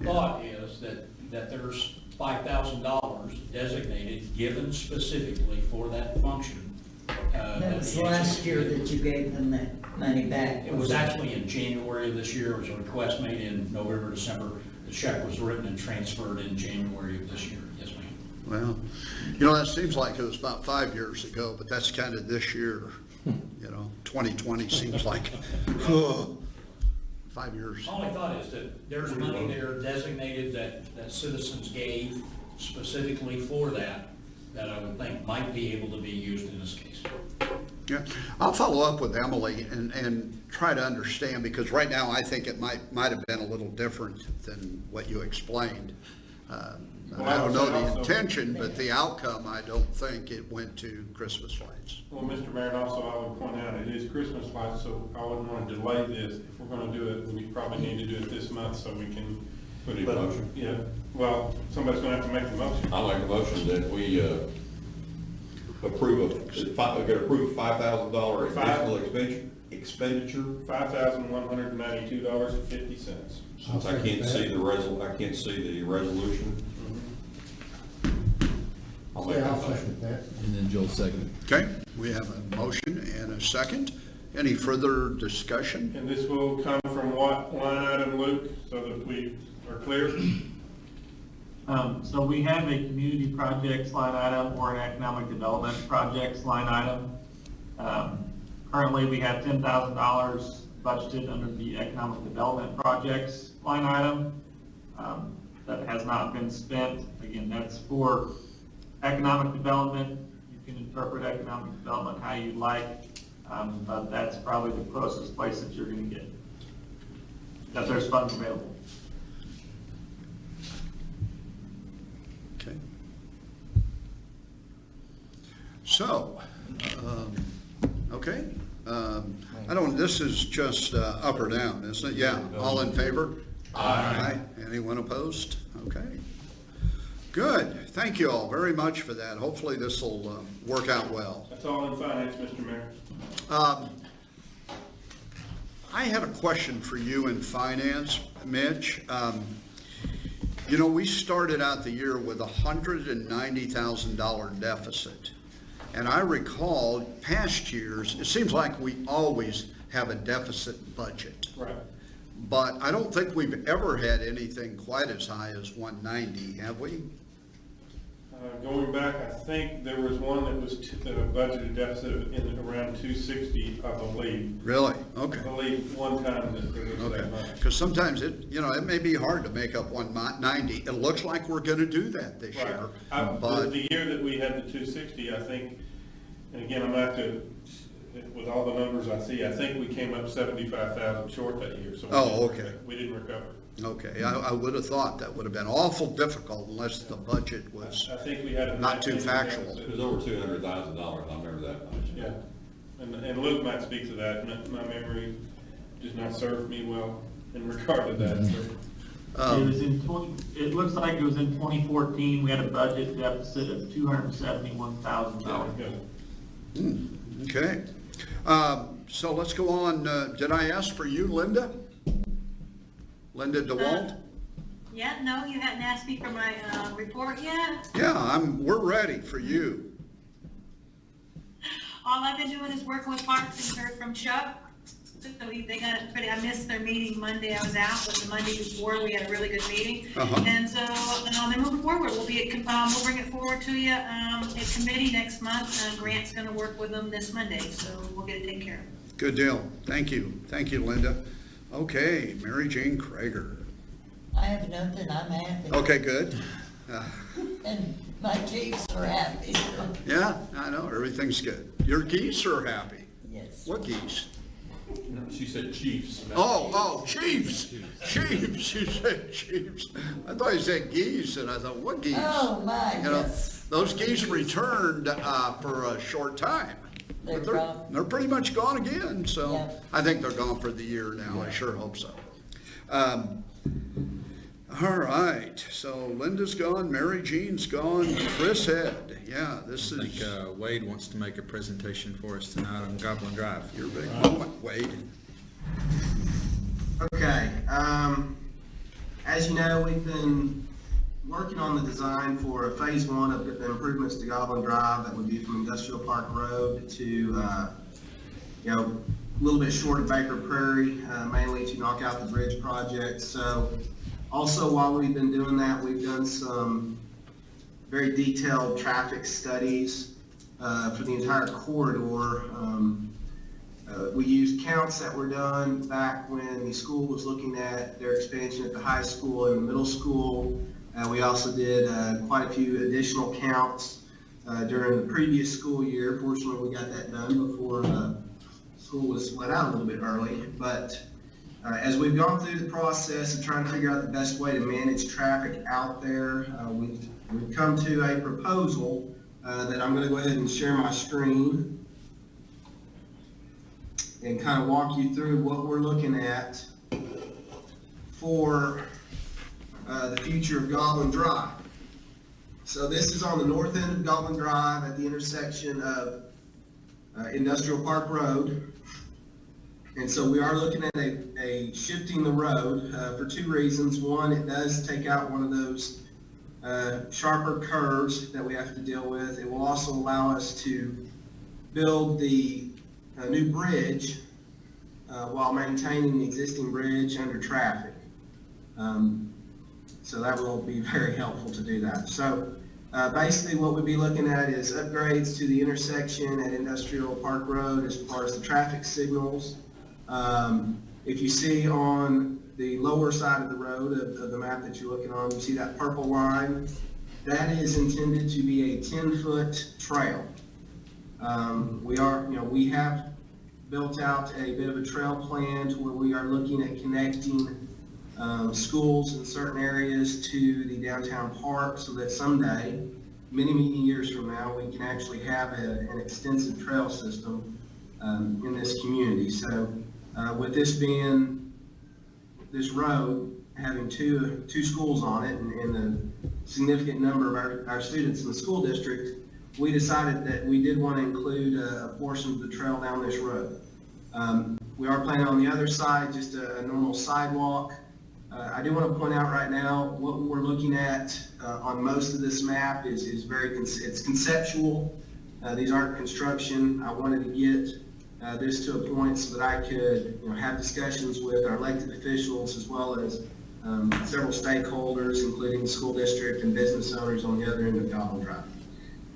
thought is that there's $5,000 designated, given specifically for that function. That was last year that you gave them that money back. It was actually in January of this year. It was a request made in November, December. The check was written and transferred in January of this year. Yes, ma'am. Well, that seems like it was about 5 years ago, but that's kind of this year. 2020 seems like, 5 years. My only thought is that there's money there designated that citizens gave specifically for that I would think might be able to be used in this case. Yeah, I'll follow up with Emily and try to understand, because right now I think it might have been a little different than what you explained. I don't know the intention, but the outcome, I don't think it went to Christmas lights. Well, Mr. Mayor, also I would point out, it is Christmas lights, so I wouldn't want to delay this. If we're going to do it, we probably need to do it this month so we can. We need a motion. Yeah, well, somebody's going to have to make the motion. I'll make a motion that we approve $5,000 additional expenditure. $5,192.50. Since I can't see the resolution. I'll make that motion. And then Joel seconded. Okay, we have a motion and a second. Any further discussion? And this will come from what line item, Luke, so that we are clear? So we have a community projects line item or an economic development projects line item. Currently, we have $10,000 budgeted under the economic development projects line item that has not been spent. Again, that's for economic development. You can interpret economic development how you like, but that's probably the closest place that you're going to get, that there's funds available. Okay. So, okay. I don't, this is just up or down, isn't it? Yeah, all in favor? Aye. Anyone opposed? Okay. Good. Thank you all very much for that. Hopefully this will work out well. That's all in finance, Mr. Mayor. I had a question for you in finance, Mitch. You know, we started out the year with a $190,000 deficit. And I recall past years, it seems like we always have a deficit budget. Right. But I don't think we've ever had anything quite as high as 190, have we? Going back, I think there was one that was budgeted deficit in around 260, I believe. Really? Okay. I believe one time that there was that much. Because sometimes it may be hard to make up 190. It looks like we're going to do that this year. But The year that we had the 260, I think, and again, I'm going to have to, with all the numbers I see, I think we came up 75,000 short that year. So we didn't recover. Okay, I would have thought that would have been awful difficult unless the budget was I think we had not too factual. It was over $200,000, I remember that much. Yeah, and Luke might speak to that. My memory does not serve me well in regard to that. It was in it looks like it was in 2014, we had a budget deficit of $271,000. Okay, so let's go on. Did I ask for you, Linda? Linda DeWalt? Yeah, no, you hadn't asked me for my report yet. Yeah, we're ready for you. All I've been doing is working with Parks and heard from Chuck. So they got it pretty, I missed their meeting Monday, I was out, but the Monday before, we had a really good meeting. And so they're moving forward. We'll bring it forward to you, a committee next month. Grant's gonna work with them this Monday, so we'll get it taken care of. Good deal. Thank you, Linda. Okay, Mary Jane Krager. I have nothing, I'm happy. Okay, good. And my geese are happy. Yeah, I know, everything's good. Your geese are happy? Yes. What geese? No, she said chiefs. Oh, Chiefs. Chiefs, you said Chiefs. I thought you said geese, and I thought, what geese? Oh, my, yes. Those geese returned for a short time. They're But gone. they're pretty much gone again, so Yeah. I think they're gone for the year now. I sure hope so. All right, so Linda's gone, Mary Jean's gone, Chris Head. Yeah, this I is think Wade wants to make a presentation for us tonight on Goblin Drive. your big moment, Wade. Okay, as you know, we've been working on the design for phase one of the improvements to Goblin Drive. That would be from Industrial Park Road to, a little bit short of Baker Prairie, mainly to knock out the bridge project. So also while we've been doing that, we've done some very detailed traffic studies for the entire corridor. We used counts that were done back when the school was looking at their expansion at the high school and the middle school. We also did quite a few additional counts during the previous school year. Fortunately, we got that done before school was let out a little bit early. But as we've gone through the process of trying to figure out the best way to manage traffic out there, we've come to a proposal that I'm going to go ahead and share my screen and kind of walk you through what we're looking at for the future of Goblin Drive. So this is on the north end of Goblin Drive at the intersection of Industrial Park Road. And so we are looking at a shifting the road for two reasons. One, it does take out one of those sharper curves that we have to deal with. It will also allow us to build the new bridge while maintaining the existing bridge under traffic. So that will be very helpful to do that. So basically what we'll be looking at is upgrades to the intersection at Industrial Park Road as far as the traffic signals. If you see on the lower side of the road of the map that you're looking on, you see that purple line. That is intended to be a 10-foot trail. We have built out a bit of a trail plan to where we are looking at connecting schools in certain areas to the downtown park so that someday, many, many years from now, we can actually have an extensive trail system in this community. So with this road having two schools on it and the significant number of our students in the school district, we decided that we did want to include a portion of the trail down this road. We are planning on the other side, just a normal sidewalk. I do want to point out right now, what we're looking at on most of this map is it's conceptual. These aren't construction. I wanted to get this to a point so that I could have discussions with our elected officials as well as several stakeholders, including the school district and business owners on the other end of Goblin Drive.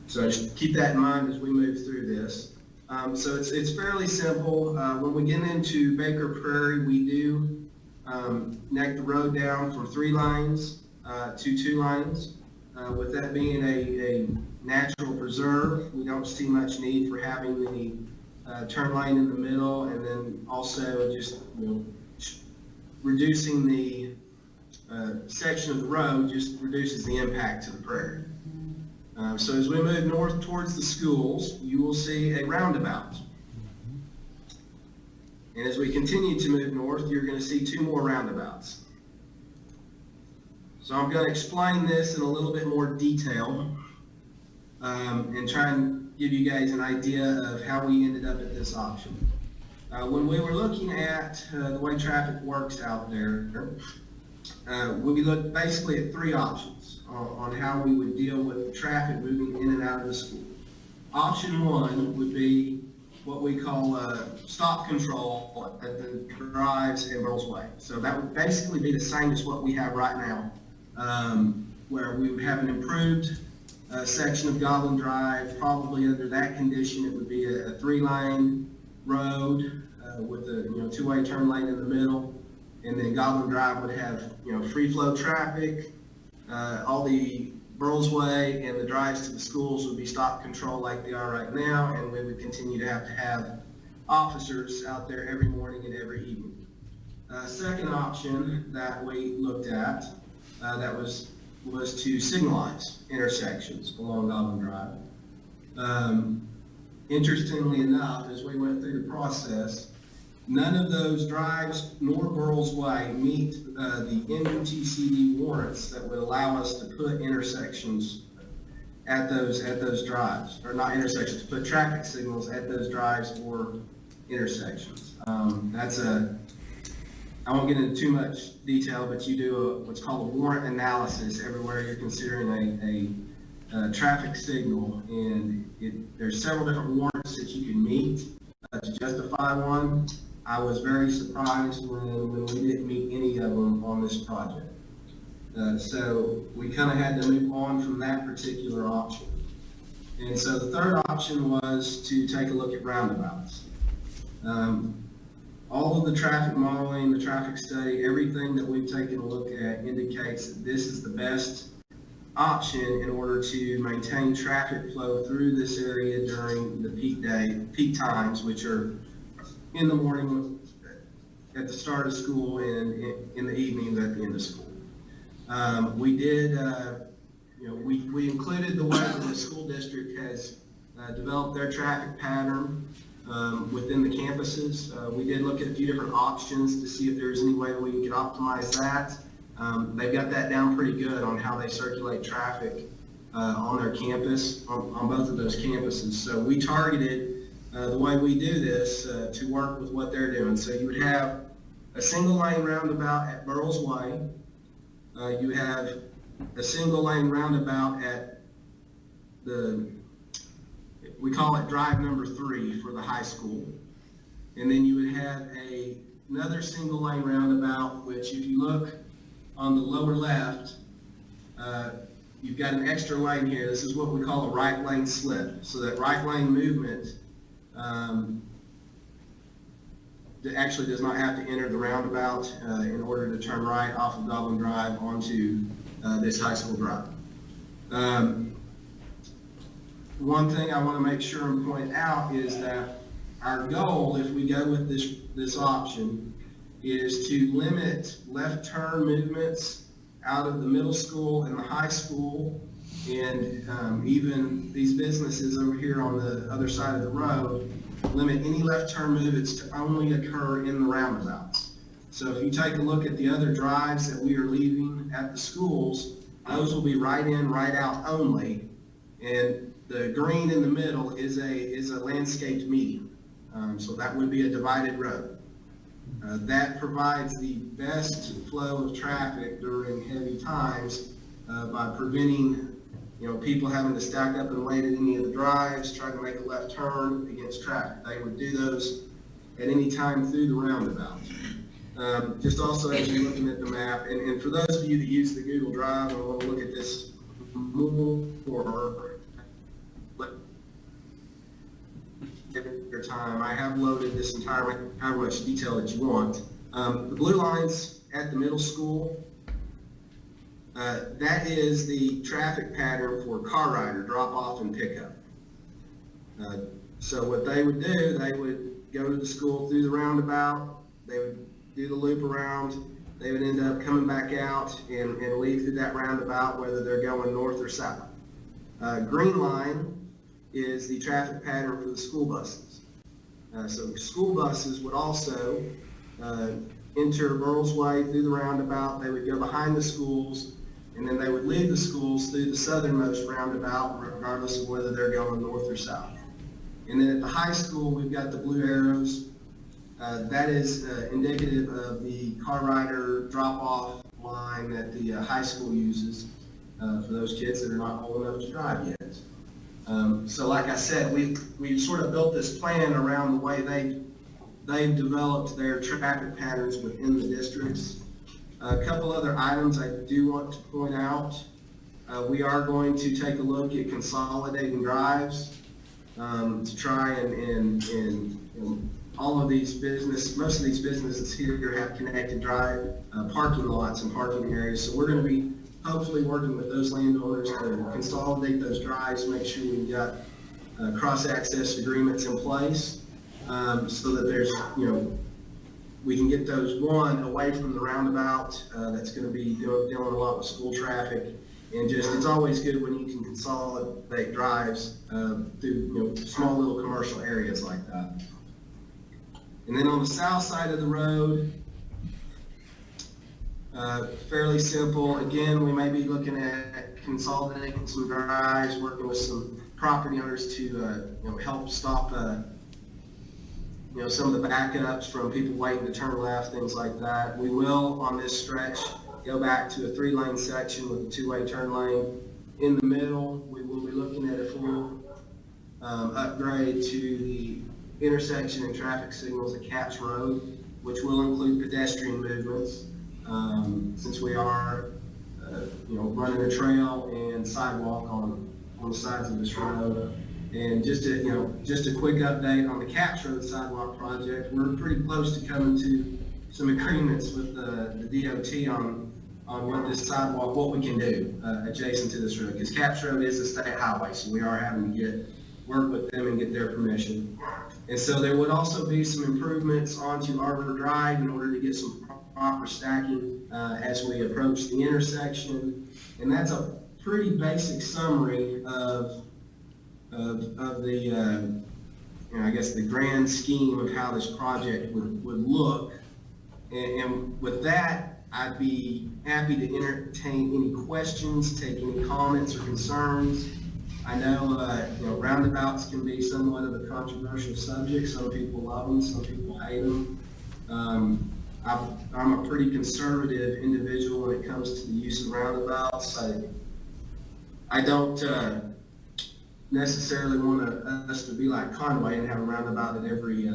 So just keep that in mind as we move through this. So it's fairly simple. When we get into Baker Prairie, we do neck the road down from 3 lanes to 2 lanes. With that being a natural preserve, we don't see much need for having the turn lane in the middle, and then also just reducing the section of the road just reduces the impact to the prairie. So as we move north towards the schools, you will see a roundabout. And as we continue to move north, you're going to see 2 more roundabouts. So I'm going to explain this in a little bit more detail and try and give you guys an idea of how we ended up at this option. When we were looking at the way traffic works out there, we looked basically at 3 options on how we would deal with the traffic moving in and out of the school. Option 1 would be what we call stop control at the drives and Burles Way. So that would basically be the same as what we have right now, where we would have an improved section of Goblin Drive. Probably under that condition, it would be a 3-lane road with a 2-way turn lane in the middle, and then Goblin Drive would have free flow traffic. All the Burles Way and the drives to the schools would be stop control like they are right now, and we would continue to have officers out there every morning and every evening. Second option that we looked at that was to signalize intersections along Goblin Drive. Interestingly enough, as we went through the process, none of those drives nor Burles Way meet the NUTCD warrants that would allow us to put intersections at those drives, or not intersections, to put traffic signals at those drives or intersections. I won't get into too much detail, but you do what's called a warrant analysis everywhere you're considering a traffic signal, and there's several different warrants that you can meet to justify one. I was very surprised when we didn't meet any of them on this project. So we kind of had to move on from that particular option. And so the third option was to take a look at roundabouts. All of the traffic modeling, the traffic study, everything that we've taken a look at indicates that this is the best option in order to maintain traffic flow through this area during the peak times, which are in the morning at the start of school and in the evenings at the end of school. We did, we included the way that the school district has developed their traffic pattern within the campuses. We did look at a few different options to see if there's any way that we could optimize that. They've got that down pretty good on how they circulate traffic on their campus, on both of those campuses. So we targeted the way we do this to work with what they're doing. So you would have a single lane roundabout at Burles Way. You have a single lane roundabout at we call it drive number 3 for the high school. And then you would have another single lane roundabout, which if you look on the lower left, you've got an extra lane here. This is what we call a right lane slip. So that right lane movement actually does not have to enter the roundabout in order to turn right off of Goblin Drive onto this high school drive. One thing I want to make sure and point out is that our goal, if we go with this option, is to limit left turn movements out of the middle school and the high school, and even these businesses over here on the other side of the road, limit any left turn movements to only occur in the roundabouts. So if you take a look at the other drives that we are leaving at the schools, those will be right in, right out only, and the green in the middle is a landscaped median. So that would be a divided road. That provides the best flow of traffic during heavy times by preventing people having to stack up and wait at any of the drives, trying to make a left turn against traffic. They would do those at any time through the roundabout. Just also as you're looking at the map, and for those of you that use the Google Drive and want to look at this more, your time, I have loaded this entire, however much detail that you want. The blue lines at the middle school, that is the traffic pattern for car rider drop off and pickup. So what they would do, they would go to the school through the roundabout, they would do the loop around, they would end up coming back out and leave through that roundabout, whether they're going north or south. Green line is the traffic pattern for the school buses. So school buses would also enter Burles Way through the roundabout. They would go behind the schools, and then they would leave the schools through the southernmost roundabout, regardless of whether they're going north or south. And then at the high school, we've got the blue arrows. That is indicative of the car rider drop-off line that the high school uses for those kids that are not old enough to drive yet. So like I said, we sort of built this plan around the way they've developed their traffic patterns within the districts. A couple other items I do want to point out. We are going to take a look at consolidating drives to try and all of these most of these businesses here have connected drive parking lots and parking areas. So we're going to be hopefully working with those landowners to consolidate those drives, make sure we've got cross-access agreements in place so that there's, we can get those, one, away from the roundabout that's going to be dealing a lot with school traffic. And just, it's always good when you can consolidate drives through, small little commercial areas like that. And then on the south side of the road, fairly simple. Again, we may be looking at consolidating some drives, working with some property owners to help stop some of the backups from people waiting to turn left, things like that. We will, on this stretch, go back to a 3-lane section with a 2-way turn lane. In the middle, we will be looking at a full upgrade to the intersection and traffic signals at Capps Road, which will include pedestrian movements. Since we are, running a trail and sidewalk on the sides of this road. And just a quick update on the Capps Road sidewalk project. We're pretty close to coming to some agreements with the DOT on on what this sidewalk, what we can do, adjacent to this road, because Caps Road is a state highway, so we are having to work with them and get their permission. And so there would also be some improvements onto Arbor Drive in order to get some proper stacking, as we approach the intersection. And that's a pretty basic summary of the, I guess the grand scheme of how this project would look. And with that, I'd be happy to entertain any questions, take any comments or concerns. I know, roundabouts can be somewhat of a controversial subject. Some people love them, some people hate them. I'm a pretty conservative individual when it comes to the use of roundabouts. I don't necessarily want us to be like Conway and have a roundabout at every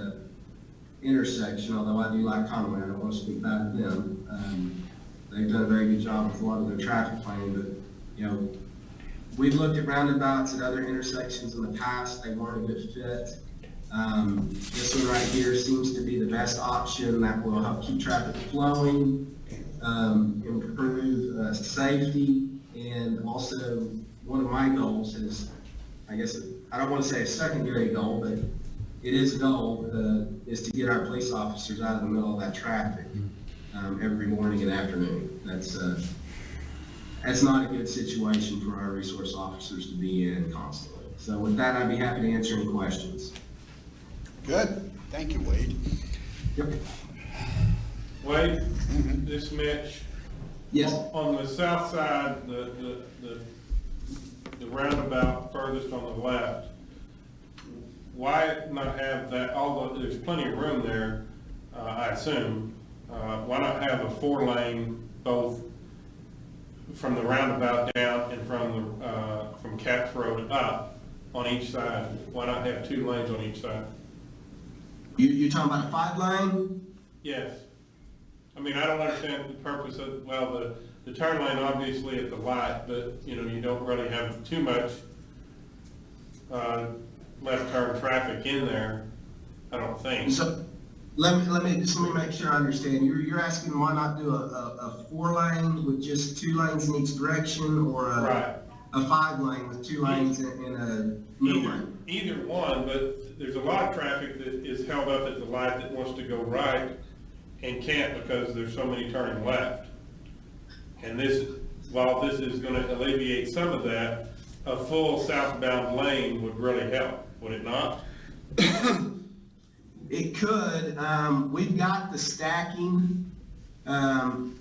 intersection, although I do like Conway. I don't want to speak bad to them. They've done a very good job with a lot of their traffic planning, but, we've looked at roundabouts at other intersections in the past. They weren't a good fit. This one right here seems to be the best option that will help keep traffic flowing, improve safety, and also one of my goals is, I guess, I don't want to say a secondary goal, but it is a goal, is to get our police officers out of the middle of that traffic every morning and afternoon. That's not a good situation for our resource officers to be in constantly. So with that, I'd be happy to answer any questions. Good. Thank you, Wade. Yep. Wade, this Mitch. Yes. On the south side, the roundabout furthest on the left, why not have that, although there's plenty of room there, I assume, why not have a 4-lane both from the roundabout down and from Caps Road up on each side? Why not have 2 lanes on each side? You're talking about a 5-lane? Yes. I mean, I don't understand the purpose of, well, the turn lane obviously at the light, but, you don't really have too much left turn traffic in there, I don't think. So let me make sure I understand. You're asking why not do a 4-lane with just 2 lanes in each direction, or a 5-lane with 2 lanes in a new lane? Either one, but there's a lot of traffic that is held up at the light that wants to go right and can't because there's so many turning left. And while this is going to alleviate some of that, a full southbound lane would really help, would it not? It could. We've got the stacking on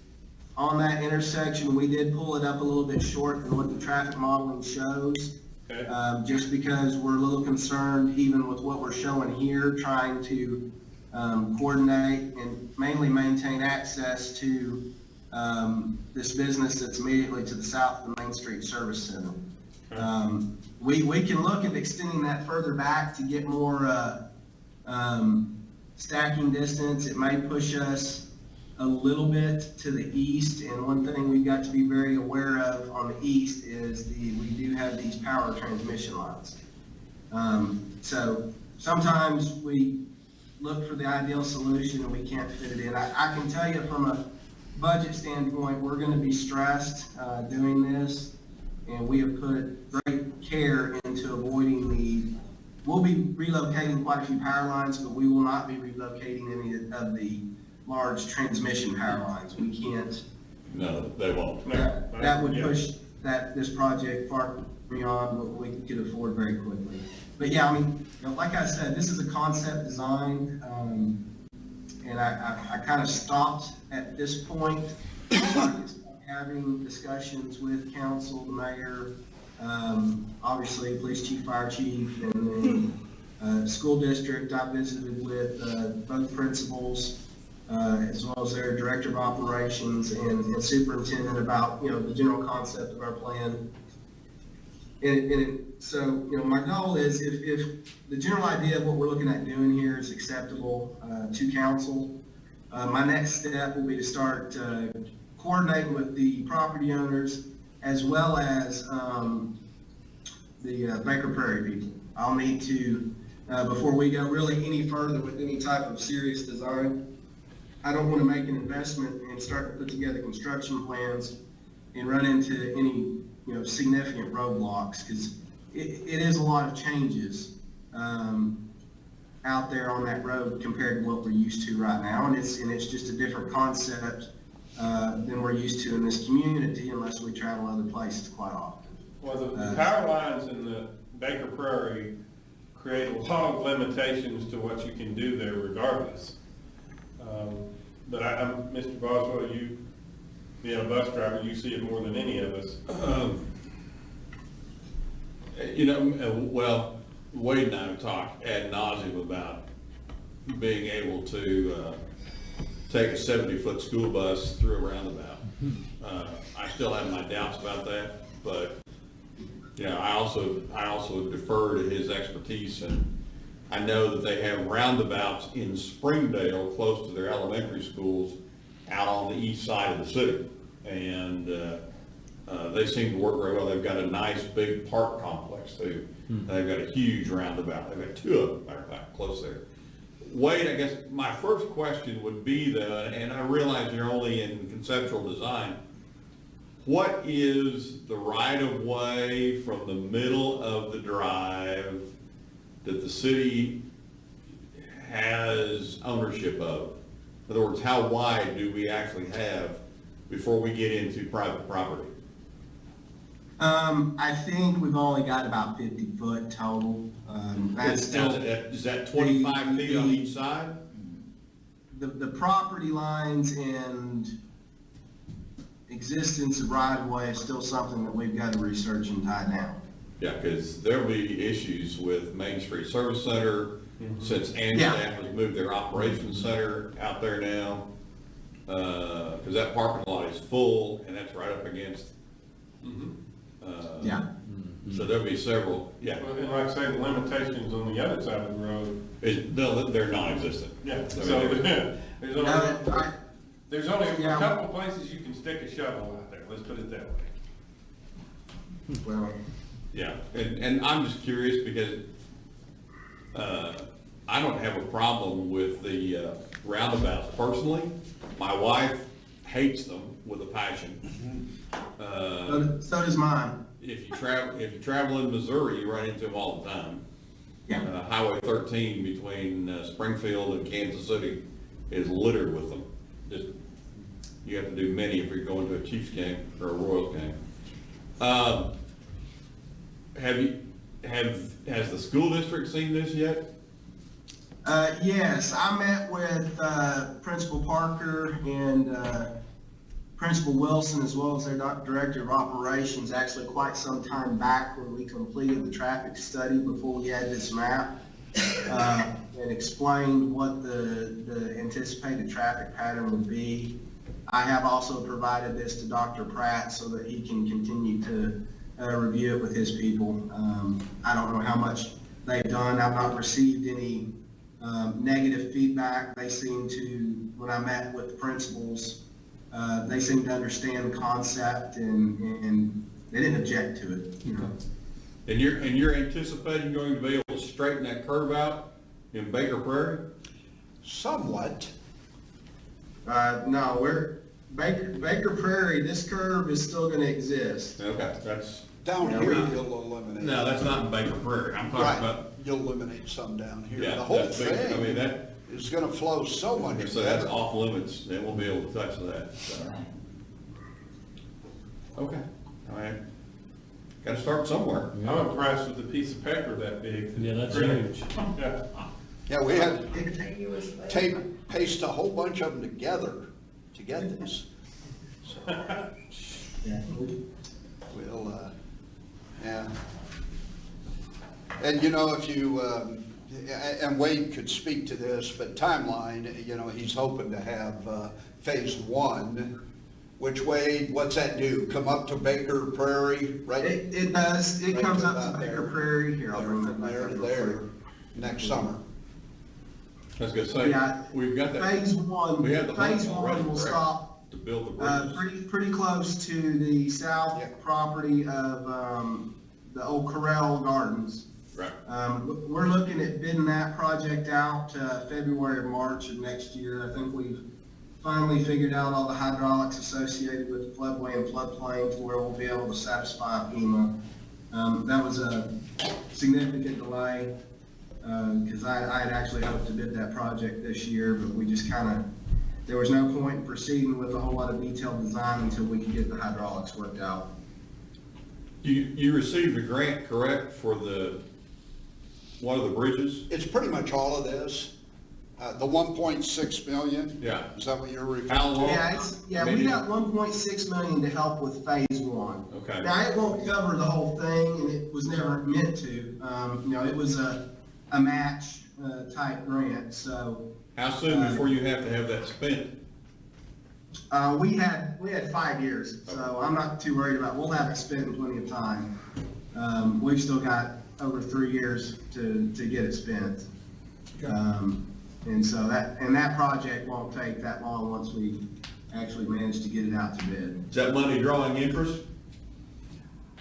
that intersection. We did pull it up a little bit short than what the traffic modeling shows. Okay. Just because we're a little concerned, even with what we're showing here, trying to coordinate and mainly maintain access to this business that's immediately to the south of the Main Street Service Center. Okay. We can look at extending that further back to get more stacking distance. It may push us a little bit to the east, and one thing we've got to be very aware of on the east is we do have these power transmission lines. So sometimes we look for the ideal solution and we can't fit it in. I can tell you from a budget standpoint, we're going to be stressed doing this, and we have put great care into avoiding we'll be relocating quite a few power lines, but we will not be relocating any of the large transmission power lines. We can't. No, they won't. That would push this project far beyond what we could afford very quickly. But yeah, I mean, like I said, this is a concept design, and I kind of stopped at this point. So I can start having discussions with council, the mayor, obviously police chief, fire chief, and then school district. I visited with both principals, as well as their director of operations and superintendent about, the general concept of our plan. So, my goal is if the general idea of what we're looking at doing here is acceptable to council, my next step will be to start coordinating with the property owners as well as the Baker Prairie people. I'll need to, before we go really any further with any type of serious design, I don't want to make an investment and start to put together construction plans and run into any, significant roadblocks, because it is a lot of changes out there on that road compared to what we're used to right now, and it's just a different concept than we're used to in this community, unless we travel other places quite often. Well, the power lines in the Baker Prairie create a lot of limitations to what you can do there regardless. But I'm, Mr. Boswell, you, being a bus driver, you see it more than any of us. Well, Wade and I have talked ad nauseum about being able to take a 70-foot school bus through a roundabout. I still have my doubts about that, but I also defer to his expertise, and I know that they have roundabouts in Springdale close to their elementary schools out on the east side of the city, and they seem to work very well. They've got a nice big park complex too. They've got a huge roundabout. They've got two of them, matter of fact, close there. Wade, I guess my first question would be though, and I realize you're only in conceptual design, what is the right of way from the middle of the drive that the city has ownership of? In other words, how wide do we actually have before we get into private property? I think we've only got about 50 foot total. Is that 25 feet on each side? The property lines and existence of right of way is still something that we've got to research and tie down. Yeah, because there'll be issues with Main Street Service Center, since Amstaff has moved their operations center out there now. Because that parking lot is full, and that's right up against. So there'll be several, And like I say, the limitations on the other side of the road. They're non-existent. Yeah, so there's only a couple of places you can stick a shovel out there, let's put it that way. Well, yeah, and I'm just curious because I don't have a problem with the roundabouts personally. My wife hates them with a passion. So does mine. If you travel in Missouri, you run into them all the time. Highway 13 between Springfield and Kansas City is littered with them. Just you have to do many if you're going to a Chiefs game or a Royals game. Has the school district seen this yet? Yes, I met with Principal Parker and Principal Wilson, as well as their Director of Operations, actually quite some time back when we completed the traffic study before we had this map, and explained what the anticipated traffic pattern would be. I have also provided this to Dr. Pratt so that he can continue to review it with his people. I don't know how much they've done. I've not received any negative feedback. They seem to, when I met with the principals, they seem to understand the concept and they didn't object to it. And you're anticipating going to be able to straighten that curve out in Baker Prairie? Somewhat. No, Baker Prairie, this curve is still gonna exist. Okay, that's. Down here, you'll eliminate. No, that's not in Baker Prairie. I'm talking about. You'll eliminate some down here. Yeah, The whole that's big. I mean, thing is gonna flow so much. So that's off limits. They won't be able to touch that. So. Okay, all right. Gotta start somewhere. I'm impressed with a piece of paper that big. Yeah, that's huge. Yeah, we had to paste a whole bunch of them together to get this. So, we'll, yeah. And if you, and Wade could speak to this, but timeline, he's hoping to have phase one, which Wade, what's that do? Come up to Baker Prairie, right? It does. It Right comes to up about to Baker there. Prairie. Here, I'll bring that From back there up to real there quick. next summer. I was gonna say, Yeah, we've got that. Phase one, We have the phase money already, one will correct, stop to build the bridges. pretty close to the south property of the old Corral Gardens. Right. We're looking at bidding that project out February or March of next year. I think we've finally figured out all the hydraulics associated with the floodway and floodplain to where we'll be able to satisfy FEMA. That was a significant delay, because I had actually hoped to bid that project this year, but we just there was no point in proceeding with a whole lot of detailed design until we could get the hydraulics worked out. You received a grant, correct, for one of the bridges? It's pretty much all of this. The 1.6 million? Yeah. Is that what you're referring to? How long? We got 1.6 million to help with phase one. Okay. Now, it won't cover the whole thing, and it was never meant to. It was a match type grant, so. How soon before you have to have that spent? We had 5 years, so I'm not too worried about, we'll have it spent in plenty of time. We've still got over 3 years to get it spent. And so that project won't take that long once we actually manage to get it out to bid. Is that money drawing interest?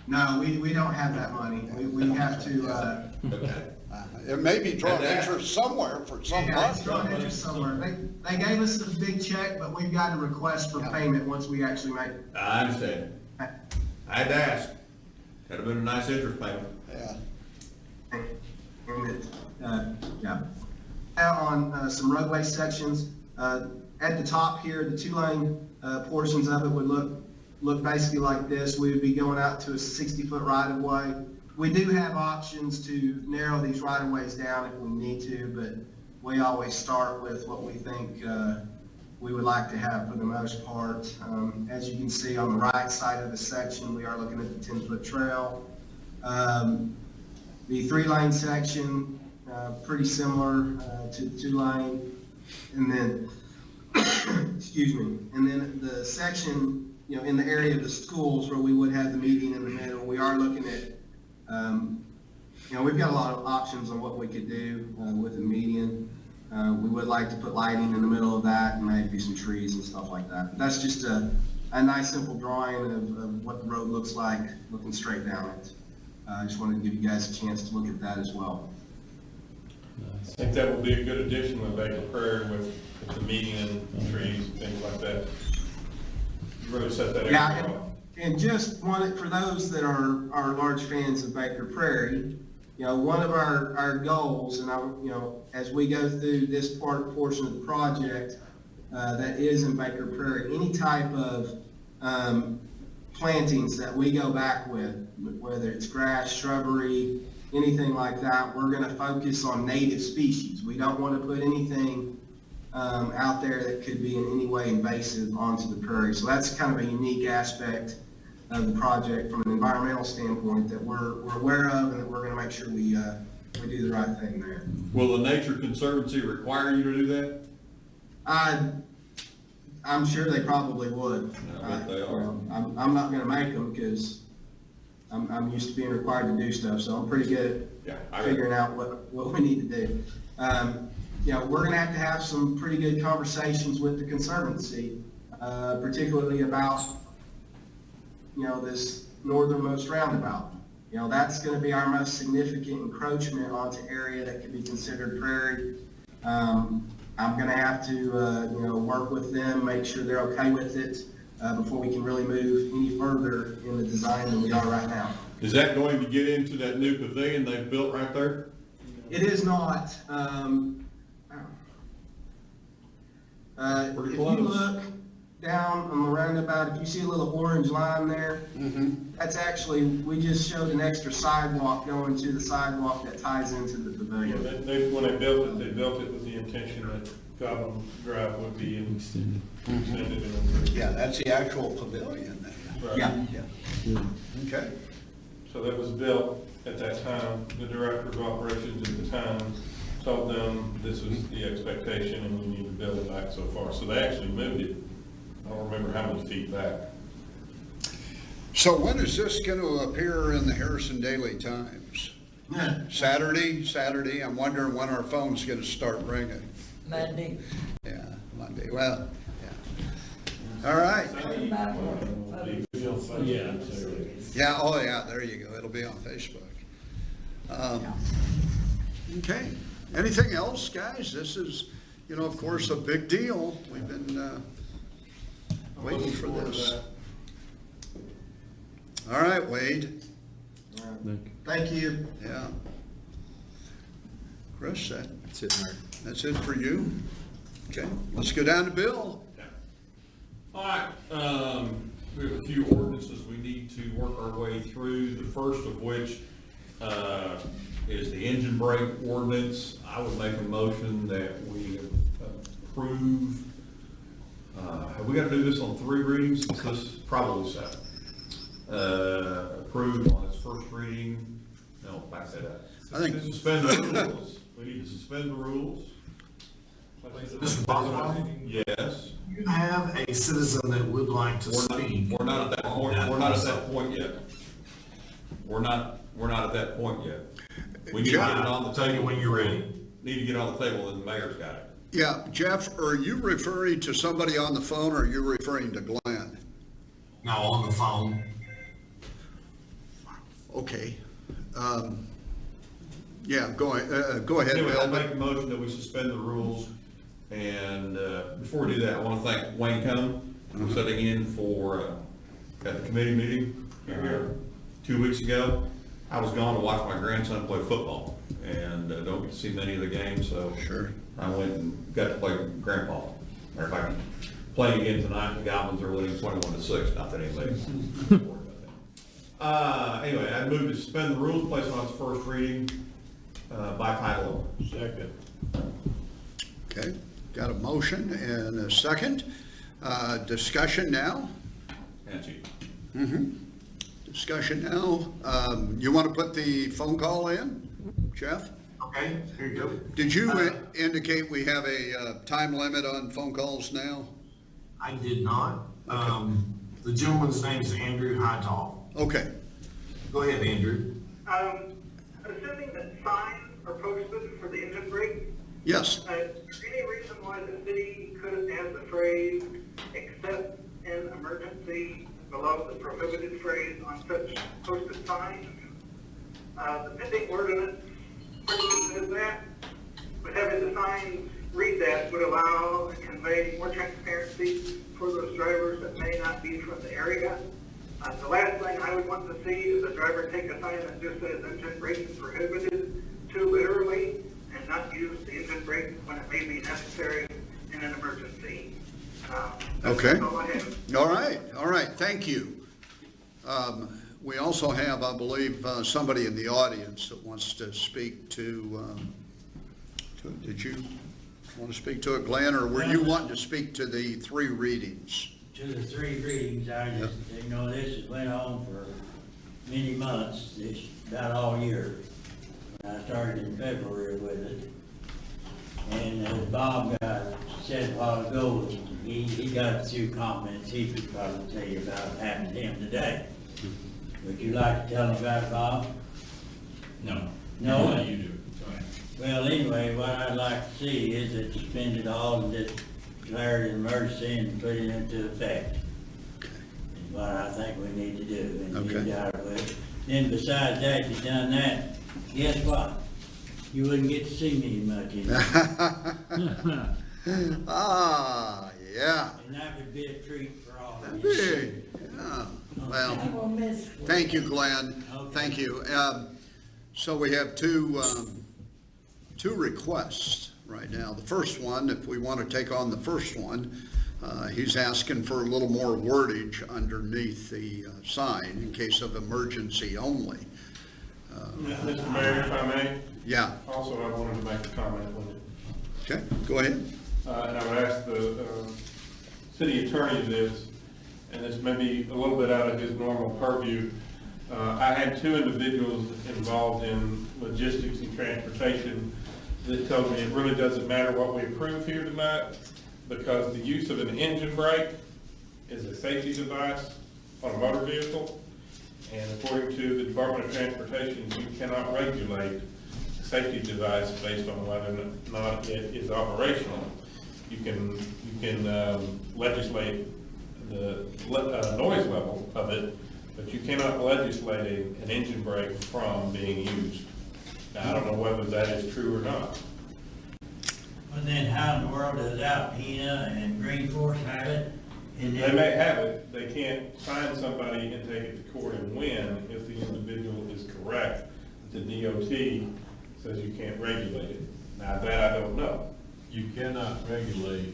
No, we don't have that money. We have to, It may be drawing interest somewhere for some yeah, it's month. drawing interest somewhere. They gave us a big check, but we've got a request for payment once we actually make it. I understand. I had to ask. That'd have been a nice interest payment. Yeah. Yeah. Out on some roadway sections, at the top here, the 2-lane portions of it would look basically like this. We would be going out to a 60-foot right-of-way. We do have options to narrow these right-of-ways down if we need to, but we always start with what we think we would like to have for the most part. As you can see on the right side of the section, we are looking at the 10-foot trail. The 3-lane section, pretty similar to the 2-lane. And then, excuse me, and then the section, in the area of the schools where we would have the median in the middle, we are looking at, we've got a lot of options on what we could do with the median. We would like to put lighting in the middle of that and maybe some trees and stuff like that. But that's just a nice simple drawing of what the road looks like looking straight down it. I just wanted to give you guys a chance to look at that as well. I think that will be a good addition with Baker Prairie with the median trees and things like that. You really set that Yeah, area off. and just wanted, for those that are large fans of Baker Prairie, one of our goals, and as we go through this portion of the project that is in Baker Prairie, any type of plantings that we go back with, whether it's grass, shrubbery, anything like that, we're going to focus on native species. We don't want to put anything out there that could be in any way invasive onto the prairie. So that's kind of a unique aspect of the project from an environmental standpoint that we're aware of, and that we're going to make sure we do the right thing there. Will the Nature Conservancy require you to do that? I'm sure they probably would. I bet they are. I'm not going to make them because I'm used to being required to do stuff, so I'm pretty good at figuring out what we need to do. We're going to have some pretty good conversations with the Conservancy, particularly about, this northernmost roundabout. That's going to be our most significant encroachment onto area that could be considered prairie. I'm going to have to, work with them, make sure they're okay with it before we can really move any further in the design than we are right now. Is that going to get into that new pavilion they've built right there? It is not. If you look down on the roundabout, if you see a little orange line there, that's actually, we just showed an extra sidewalk going to the sidewalk that ties into the pavilion. When they built it with the intention that Goblin Drive would be extended. Yeah, that's the actual pavilion then. Right. Yeah. Okay. So that was built at that time. The director of operations at the time told them this was the expectation and we need to build it back so far. So they actually moved it. I don't remember how many feet back. So when is this going to appear in the Harrison Daily Times? Saturday? I'm wondering when our phone's going to start ringing. Monday. Yeah, Monday. Well, yeah. All right. Yeah, oh yeah, there you go. It'll be on Facebook. Okay. Anything else, guys? This is you know, of course, a big deal. We've been I'm waiting looking for forward to this. that. All right, Wade. Thank you. Yeah. Chris, That's it, Mayor. that's it for you? Okay, let's go down to Bill. All right, we have a few ordinances we need to work our way through, the first of which, is the engine brake ordinance. I would make a motion that we approve, have we got to do this on 3 readings? This is probably so. Approved on its first reading, no, back that up. I think- Suspend the rules, we need to suspend the rules. Mr. Boswell, Yes. you have a citizen that would like to speak. We're not at that point, we're not at that point yet. We're not at that point yet. We need to get it on the Tell you table. when you're ready. Need to get on the table, and the mayor's got it. Yeah, Jeff, are you referring to somebody on the phone, or are you referring to Glenn? No, on the phone. Okay. Yeah, go ahead, Anyway, Bill. I'll make a motion that we suspend the rules, and, before we do that, I wanna thank Wayne Cohn for sitting in for, at the committee meeting, 2 weeks ago. I was gone to watch my grandson play football, and, don't get to see many of the games, so. Sure. I went and got to play with Grandpa. Matter of fact, playing again tonight, the Goblins are winning 21-6, not that anybody. Anyway, I moved to suspend the rules, place on its first reading, by title only. Second. Okay, got a motion and a second. Discussion now? And you. Mm-hmm. Discussion now. You want to put the phone call in, Jeff? Okay, here you go. Did you indicate we have a time limit on phone calls now? I did not. The gentleman's name is Andrew Hightoll. Okay. Go ahead, Andrew. Assuming that signs are posted for the engine brake, Yes. is there any reason why the city couldn't add the phrase, except in emergency, below the prohibited phrase on such posted signs? The pending ordinance pretty much says that, but having the signs read that would allow and convey more transparency for those drivers that may not be from the area. The last thing I would want to see is a driver take a sign that just says engine braking prohibited too literally and not use the engine brake when it may be necessary in an emergency. Okay. That's all I have. All right, thank you. We also have, I believe, somebody in the audience that wants to speak to, did you want to speak to it, Glenn, or were you wanting to speak to the 3 readings? To the 3 readings, I just, you know, this has went on for many months, this, about all year. I started in February with it. And as Bob said a while ago, he got a few comments he could probably tell you about what happened to him today. Would you like to tell him about it, Bob? No. No? You do. Go ahead. Well, anyway, what I'd like to see is it suspend it all and just declare it an emergency and put it into effect. Is what I think we need to do and get out of it. Then besides that, you've done that, guess what? You wouldn't get to see me much anymore. Ah, yeah. And that would be a treat for all of That'd you. be, yeah. Well, thank you, Glenn. Thank you. So we have two requests right now. The first one, if we want to take on the first one, he's asking for a little more wordage underneath the sign in case of emergency only. Mr. Mayor, if I may? Yeah. Also, I wanted to make a comment with it. Okay, go ahead. And I would ask the city attorney this, and this may be a little bit out of his normal purview. I had 2 individuals involved in logistics and transportation that told me it really doesn't matter what we approve here tonight, because the use of an engine brake is a safety device on a motor vehicle. And according to the Department of Transportation, you cannot regulate a safety device based on whether or not it is operational. You can legislate the noise level of it, but you cannot legislate an engine brake from being used. Now, I don't know whether that is true or not. But then how in the world does Alpena and Green Force have it? And They then- may have it, they can't find somebody and take it to court and win if the individual is correct. The DOT says you can't regulate it. Now, that I don't know. You cannot regulate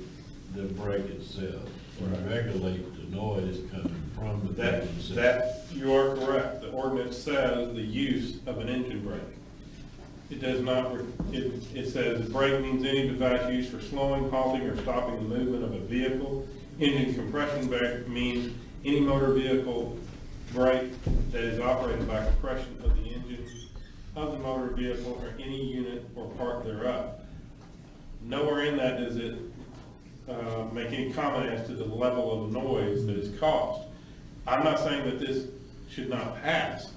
the brake itself, or regulate the noise coming from the brake itself. That, you are correct. The ordinance says the use of an engine brake. It does not, it says brake means any device used for slowing, halting, or stopping the movement of a vehicle. Engine compression brake means any motor vehicle brake that is operated by compression of the engine of the motor vehicle or any unit or part thereof. Nowhere in that does it make any comment as to the level of noise that is caused. I'm not saying that this should not pass.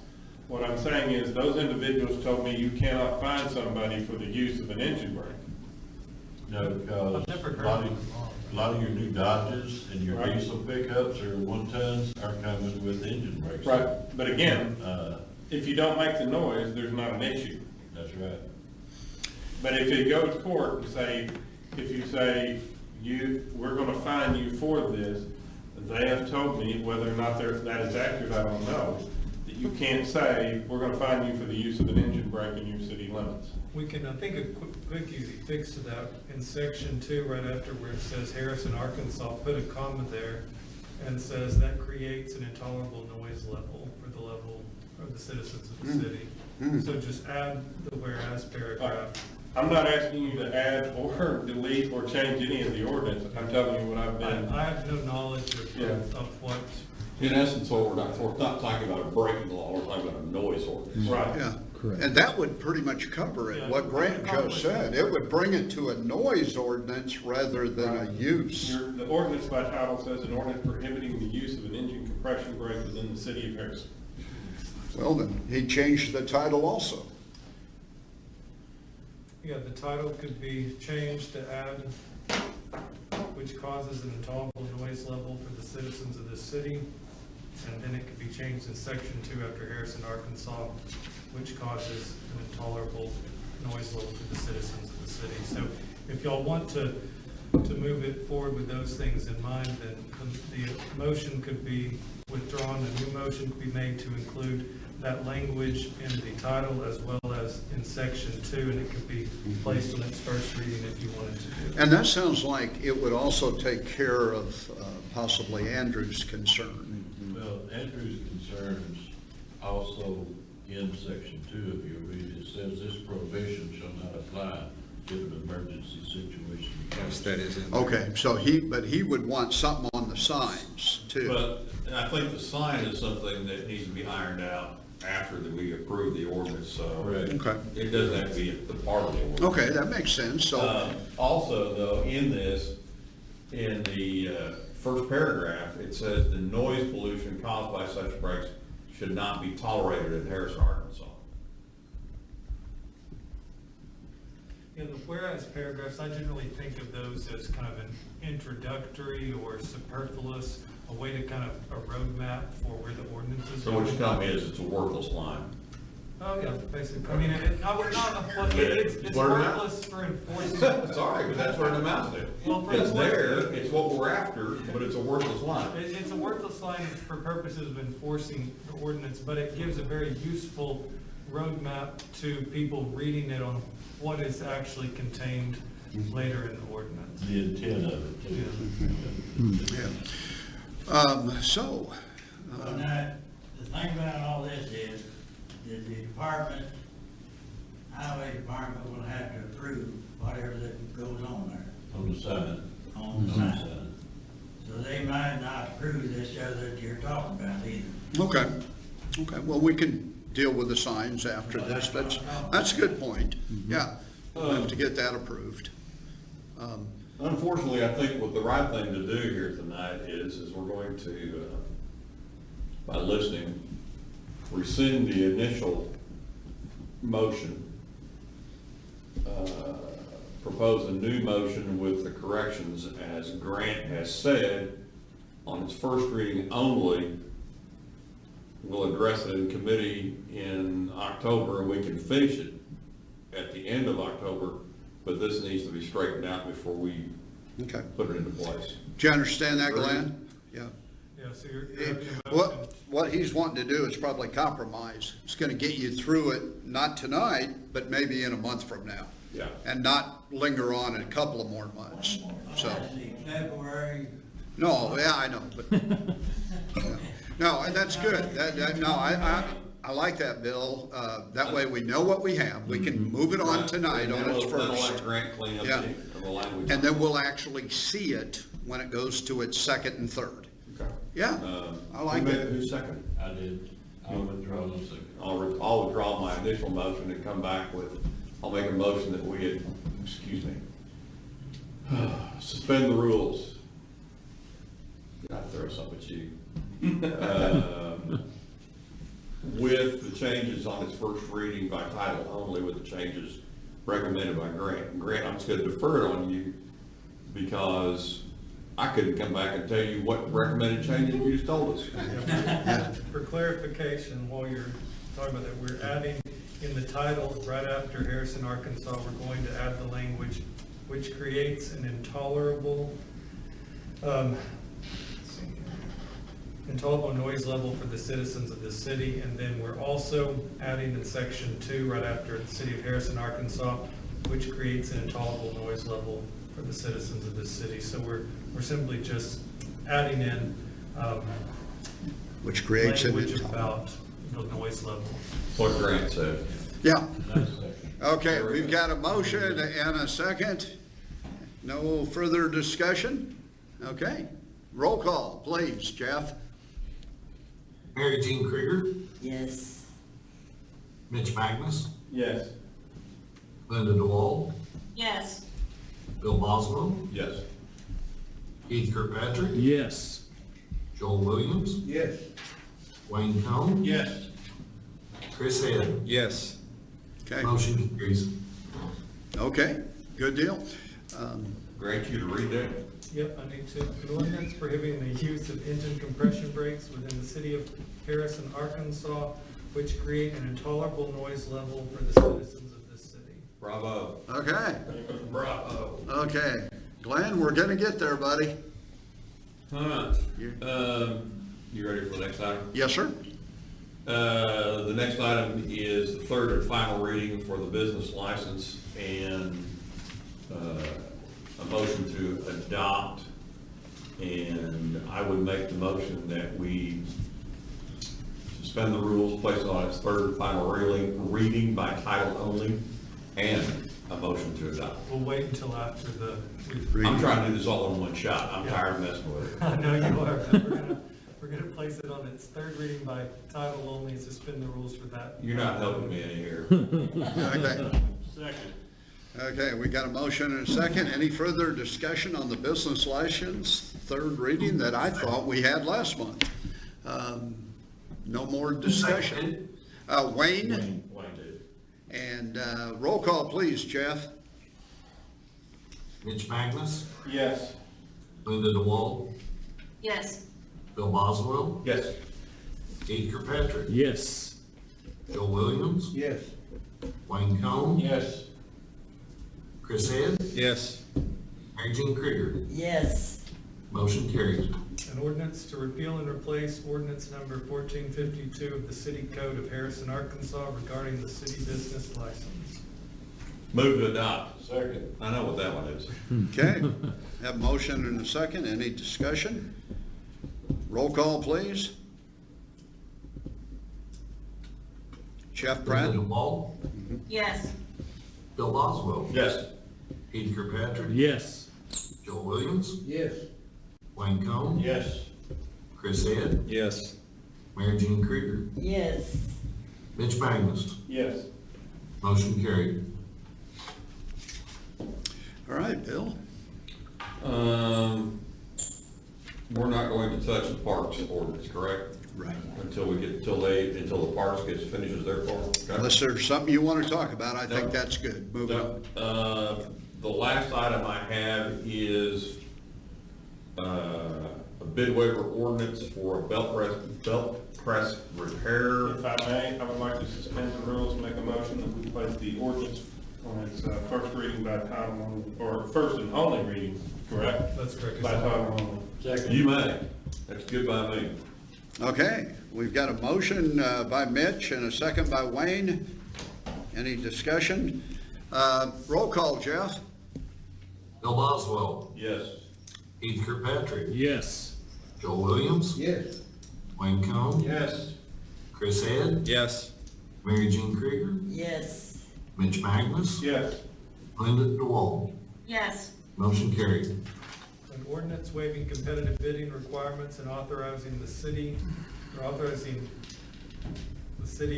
What I'm saying is those individuals told me you cannot find somebody for the use of an engine brake. No, because a lot of your new Dodges and your Right. diesel pickups or 1-tons are coming with engine brakes. Right, but again, if you don't make the noise, there's not an issue. That's right. But if it goes to court and say, if you say, we're gonna fine you for this, they have told me, whether or not that is accurate, I don't know, that you can't say, we're gonna fine you for the use of an engine brake in your city limits. We can, I think a quick easy fix to that, in section 2, right after where it says Harrison, Arkansas, put a comma there and says that creates an intolerable noise level for the level of the citizens of the city. So just add the whereas paragraph. I'm not asking you to add or delete or change any of the ordinance. I'm telling you what I've been. I have no knowledge of what. In essence, we're not talking about a braking law, we're talking about a noise ordinance. Right. Yeah. And that would pretty much cover it, what Grant just said. It would bring it to a noise ordinance rather than a use. The ordinance by title says an ordinance prohibiting the use of an engine compression brake within the city of Harrison. Well, then, he changed the title also. Yeah, the title could be changed to add, which causes an intolerable noise level for the citizens of the city. And then it could be changed in section 2 after Harrison, Arkansas, which causes an intolerable noise level for the citizens of the city. So if y'all want to move it forward with those things in mind, then the motion could be withdrawn. A new motion could be made to include that language in the title as well as in section 2, and it could be placed on its first reading if you wanted to do it. And that sounds like it would also take care of possibly Andrew's concern. Well, Andrew's concerns also in section 2 of your read, it says this prohibition shall not apply if an emergency situation. Yes, that is in. Okay, so but he would want something on the signs too. But I think the sign is something that needs to be ironed out after that we approve the ordinance, so. Okay. It doesn't have to be the part of the ordinance. Okay, that makes sense, so. Also, though, in this, in the first paragraph, it says the noise pollution caused by such brakes should not be tolerated in Harrison, Arkansas. Yeah, the whereas paragraphs, I generally think of those as kind of an introductory or superfluous, a way to kind of a roadmap for where the ordinance is So going. what you're telling me is it's a worthless line. Oh, yeah, basically, I mean, it's worthless for enforcing. Sorry, but that's what it amounts to. Well, for It's there, enforcing- it's what we're after, but it's a worthless line. It's a worthless line for purposes of enforcing the ordinance, but it gives a very useful roadmap to people reading it on what is actually contained later in the ordinance. The intent of it, too. Yeah. Well, now, the thing about all this is that the department, highway department will have to approve whatever that goes on there. On the sign. On the sign. So they might not approve this other that you're talking about either. Okay, well, we can deal with the signs after this, that's a good point, yeah. We'll have to get that approved. Unfortunately, I think what the right thing to do here tonight is we're going to, by listening, rescind the initial motion, propose a new motion with the corrections as Grant has said on its first reading only. We'll address it in committee in October, and we can finish it at the end of October but this needs to be straightened out before we Okay. put it into place. Do you understand that, Glenn? Yeah. Yeah, so you're having a motion. What he's wanting to do is probably compromise. It's gonna get you through it, not tonight, but maybe in a month from now. Yeah. And not linger on in a couple of more months, so. February. No, yeah, I know, but, yeah. No, and that's good. No, I like that, Bill. That way we know what we have. We can move it on tonight on its Then we'll first. let Grant clean up Yeah. the language. And then we'll actually see it when it goes to its second and third. Okay. Yeah, I like it. Who's second? I did. I'll withdraw the second. I'll withdraw my initial motion and come back with, I'll make a motion that we, suspend the rules. Gotta throw something at you. With the changes on its first reading by title only, with the changes recommended by Grant. And Grant, I'm just gonna defer it on you because I couldn't come back and tell you what recommended changes you just told us. For clarification, while you're talking about that, we're adding in the title, right after Harrison, Arkansas, we're going to add the language, which creates an intolerable noise level for the citizens of the city. And then we're also adding in section 2, right after the city of Harrison, Arkansas, which creates an intolerable noise level for the citizens of this city. So we're simply just adding in Which creates an language intolerable. about the noise level. What Grant said. Yeah. Okay, we've got a motion and a second. No further discussion? Okay. Roll call, please, Jeff. Mary Jean Krieger, Yes. Mitch Magnus, Yes. Linda DeWall, Yes. Bill Boswell, Yes. Keith Kirkpatrick, Yes. Joel Williams, Yes. Wayne Combs, Yes. Chris Head. Yes. Okay, Motion carries. okay, good deal. Grant you to read that? Yep, I need to. An ordinance prohibiting the use of engine compression brakes within the city of Harrison, Arkansas, which create an intolerable noise level for the citizens of this city. Bravo. Okay, Bravo. okay. Glenn, we're gonna get there, buddy. All right. You ready for the next item? Yes, sir. The next item is the third and final reading for the business license and a motion to adopt. And I would make the motion that we suspend the rules, place it on its third and final reading by title only, and a motion to adopt. We'll wait until after the. I'm trying to do this all in one shot. I'm tired of messing with it. I know you are, but we're gonna place it on its third reading by title only and suspend the rules for that. You're not helping me any here. Okay. Second. Okay, we got a motion and a second. Any further discussion on the business license, third reading that I thought we had last month? No more discussion. Wayne? Wayne did. And roll call, please, Jeff. Mitch Magnus, Yes. Linda DeWall, Yes. Bill Boswell, Yes. Keith Kirkpatrick, Yes. Joel Williams, Yes. Wayne Combs, Yes. Chris Head, Yes. Mary Jean Krieger. Yes. Motion carries. An ordinance to repeal and replace ordinance number 1452 of the city code of Harrison, Arkansas regarding the city business license. Move to adopt. Second. I know what that one is. Okay, have a motion and a second. Any discussion? Roll call, please. Jeff Pratt? Linda DeWall, Yes. Bill Boswell, Yes. Keith Kirkpatrick, Yes. Joel Williams, Yes. Wayne Combs, Yes. Chris Head, Yes. Mary Jean Krieger, Yes. Mitch Magnus. Yes. Motion carried. All right, Bill. We're not going to touch the parks ordinance, correct? Right. Until the parks finishes their part. Okay. Unless there's something you want to talk about, I think that's good. Move on. The last item I have is a bid waiver ordinance for a belt press repair. If I may, I would like to suspend the rules, make a motion that we place the ordinance on its first reading by title only, or first and only reading, correct? That's correct. By title only. Second. You may. That's good by me. Okay, we've got a motion by Mitch and a second by Wayne. Any discussion? Roll call, Jeff? Bill Boswell, Yes. Keith Kirkpatrick, Yes. Joel Williams, Yes. Wayne Combs, Yes. Chris Ed, Yes. Mary Jean Krieger, Yes, Mitch Magnus, Yes. Linda DeWall. Yes. Motion carried. An ordinance waiving competitive bidding requirements and authorizing the city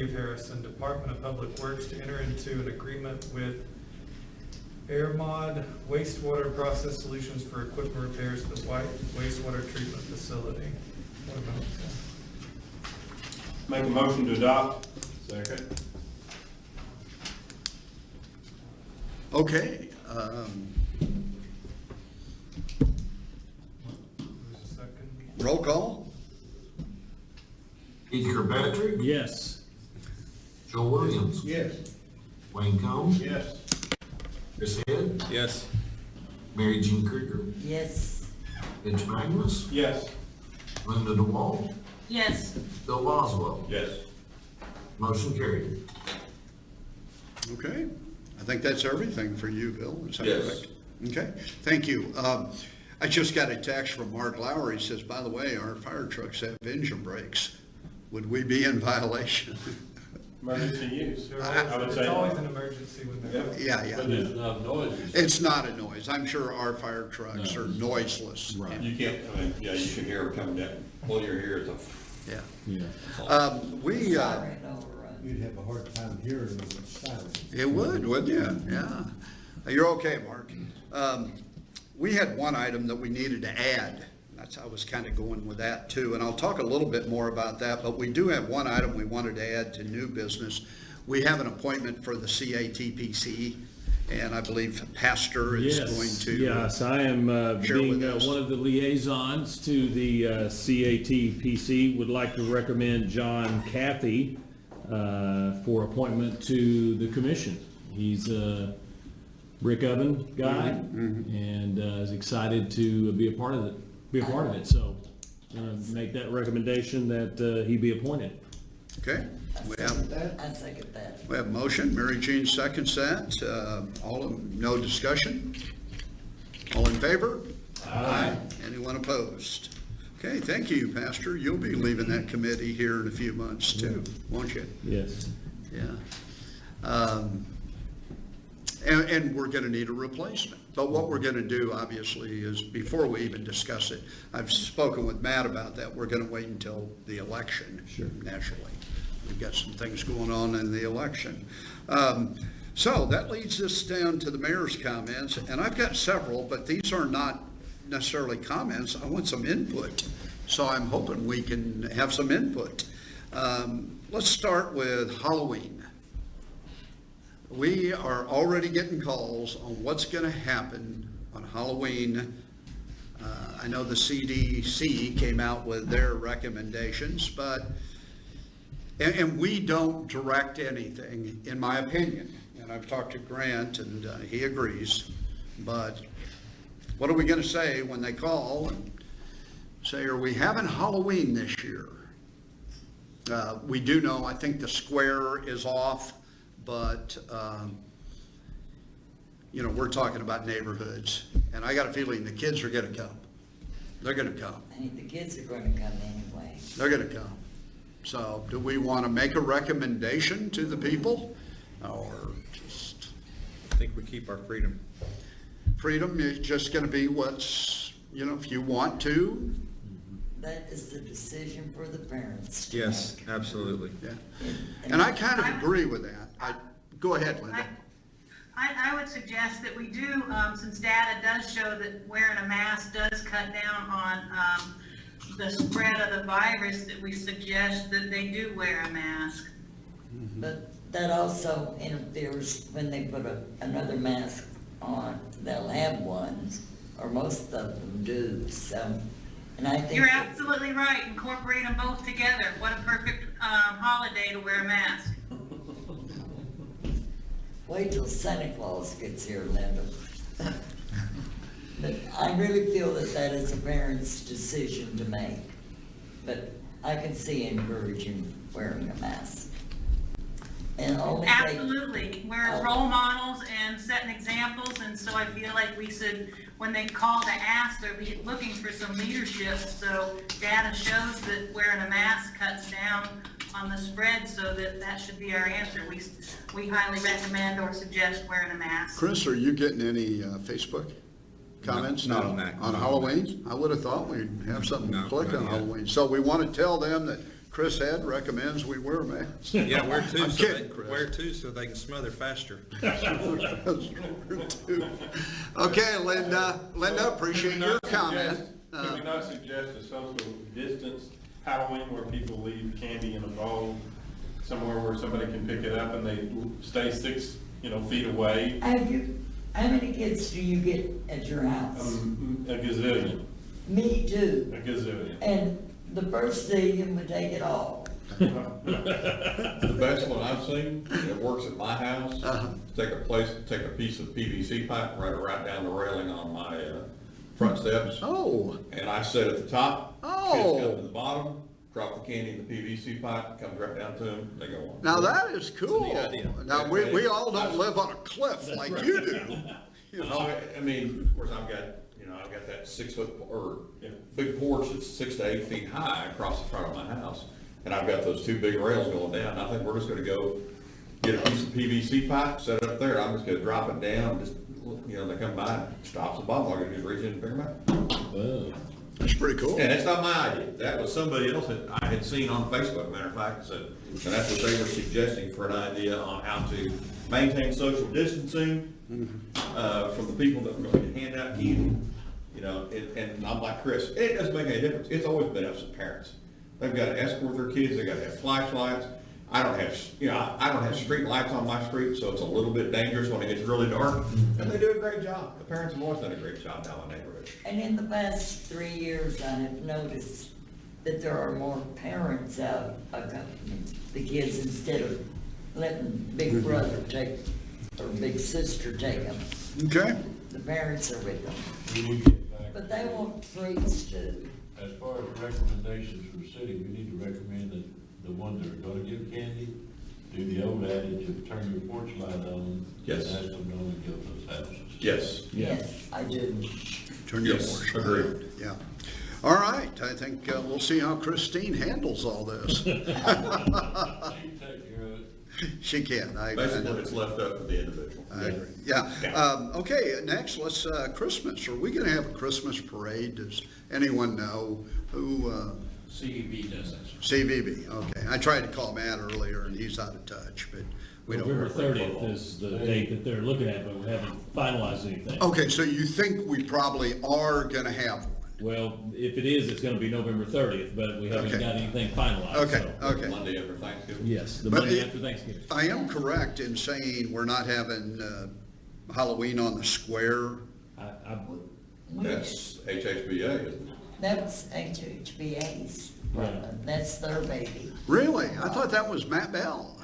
of Harrison Department of Public Works to enter into an agreement with AirMod Wastewater Process Solutions for equipment repairs at the White Wastewater Treatment Facility. What about that? Make a motion to adopt. Second. Okay. There's a second. Roll call? Keith Kirkpatrick, Yes. Joel Williams, Yes. Wayne Combs, Yes. Chris Ed, Yes. Mary Jean Krieger, yes, Mitch Magnus, Yes. Linda DeWall, Yes. Bill Boswell. Yes. Motion carried. Okay, I think that's everything for you, Bill, is that Yes. correct? Okay, thank you. I just got a text from Mark Lowry, he says, by the way, our fire trucks have engine brakes. Would we be in violation? Emergency use. They're I would always, say it's always no. an emergency when they're. Yeah, yeah. But there's not noise. It's not a noise. I'm sure our fire trucks are noiseless. Right. You can't, I mean, yeah, you can hear it coming down. All you hear is a. Yeah. Yeah. We, siren overrun. You'd have a hard time hearing them with silence. it would, wouldn't you? Yeah. You're okay, Mark. We had one item that we needed to add. I was kind of going with that too, and I'll talk a little bit more about that, but we do have one item we wanted to add to new business. We have an appointment for the CATPC, and I believe Pastor is going to. Yes, I am share being with us. one of the liaisons to the CATPC. Would like to recommend John Cathy for appointment to the commission. He's a brick oven guy and is excited to be a part of it. So make that recommendation that he be appointed. Okay, I second that. we have a motion. Mary Jean seconds that. No discussion? All in favor? Aye. Anyone opposed? Okay, thank you, Pastor. You'll be leaving that committee here in a few months too, won't you? Yes. Yeah. And we're going to need a replacement. But what we're going to do, obviously, is before we even discuss it, I've spoken with Matt about that, we're going to wait until the election. Sure. Naturally. We've got some things going on in the election. So that leads us down to the mayor's comments, and I've got several, but these are not necessarily comments. I want some input. So I'm hoping we can have some input. Let's start with Halloween. We are already getting calls on what's going to happen on Halloween. I know the CDC came out with their recommendations, and we don't direct anything, in my opinion. And I've talked to Grant, and he agrees. But what are we going to say when they call and say, are we having Halloween this year? We do know, I think the square is off. But, we're talking about neighborhoods, and I got a feeling the kids are going to come. They're going to come. I think the kids are going to come anyway. They're going to come. So do we want to make a recommendation to the people, or just? I think we keep our freedom. Freedom is just going to be what's, if you want to. That is the decision for the parents to Yes, make. absolutely. Yeah. And I kind of agree with that. Go ahead, Linda. I would suggest that we do, since data does show that wearing a mask does cut down on the spread of the virus, that we suggest that they do wear a mask. But that also interferes when they put another mask on. They'll have ones, or most of them do, so. And I think You're absolutely right. Incorporate them both together. What a perfect holiday to wear a mask. wait till Santa Claus gets here, Linda. But I really feel that that is a parent's decision to make. But I can see encouraging wearing a mask. And only they- Absolutely. We're role models and setting examples, and so I feel like we should, when they call to ask, they'll be looking for some leadership. So data shows that wearing a mask cuts down on the spread, so that should be our answer. We highly recommend or suggest wearing a mask. Chris, are you getting any Facebook comments? Not on that. On Halloween? I would have thought we'd have something to No, click not on yet. Halloween. So we want to tell them that Chris Head recommends we wear masks. Yeah, wear two, I'm so kidding, they, Chris. wear two so they can smother faster. Okay, Linda, appreciate your comment. Can we not suggest a social distance Halloween where people leave candy in a bowl somewhere where somebody can pick it up and they stay 6 feet away? How many kids do you get at your house? A gazillion. Me too. A gazillion. And the first zillion would take it all. The best one I've seen, that works at my house, Uh-huh. take a piece of PVC pipe, run it right down the railing on my front steps. Oh, And I sit at the top, Oh. kids come to the bottom, drop the candy in the PVC pipe, comes right down to them, they go on. now that is cool. neat idea. Now, we all don't live on a cliff like you do. You know? So, I mean, of course, I've got that 6 foot, or big porch that's 6 to 8 feet high across the front of my house. And I've got those 2 big rails going down. I think we're just gonna go get a piece of PVC pipe, set it up there. I'm just gonna drop it down, just, they come by, stops the bottom, I can just reach in and pick them up. That's pretty cool. And that's not my idea. That was somebody else that I had seen on Facebook, matter of fact, and that's what they were suggesting for an idea on how to maintain social distancing, from the people that were going to hand out candy. And I'm like Chris, it doesn't make any difference. It's always been up to parents. They've got to escort their kids, they got to have flashlights. I don't have street lights on my street, so it's a little bit dangerous when it gets really dark. And they do a great job. The parents have always done a great job down in the neighborhood. And in the past 3 years, I have noticed that there are more parents out accompanying the kids instead of letting big brother take, or big sister take them. Okay. The parents are with them. We need to get back. But they want treats too. As far as recommendations from the city, we need to recommend that the ones that are gonna give candy, do the old adage of turn your porch light on. Yes. And ask them to only go to those houses. Yes. Yes, I do. Turn your Yes, porch agreed. around. Yeah. All right, I think we'll see how Christine handles all this. She can take care of it. She can. I Basically, know. it's left up to the individual. I agree. Yeah. Okay, next, let's, Christmas. Are we gonna have a Christmas parade? Does anyone know who, CEB does that. CVB, okay. I tried to call Matt earlier and he's out of touch, but we don't. November 30th is the date that they're looking at, but we haven't finalized anything. Okay, so you think we probably are gonna have one? Well, if it is, it's gonna be November 30th, but we haven't Okay. got anything finalized. Okay, so- okay. Monday after Thanksgiving. Yes, the But Monday it- after Thanksgiving. I am correct in saying we're not having Halloween on the square? That's HHBA, isn't it? That's HHBA's, Right. that's their baby. Really? I thought that was Matt Bell.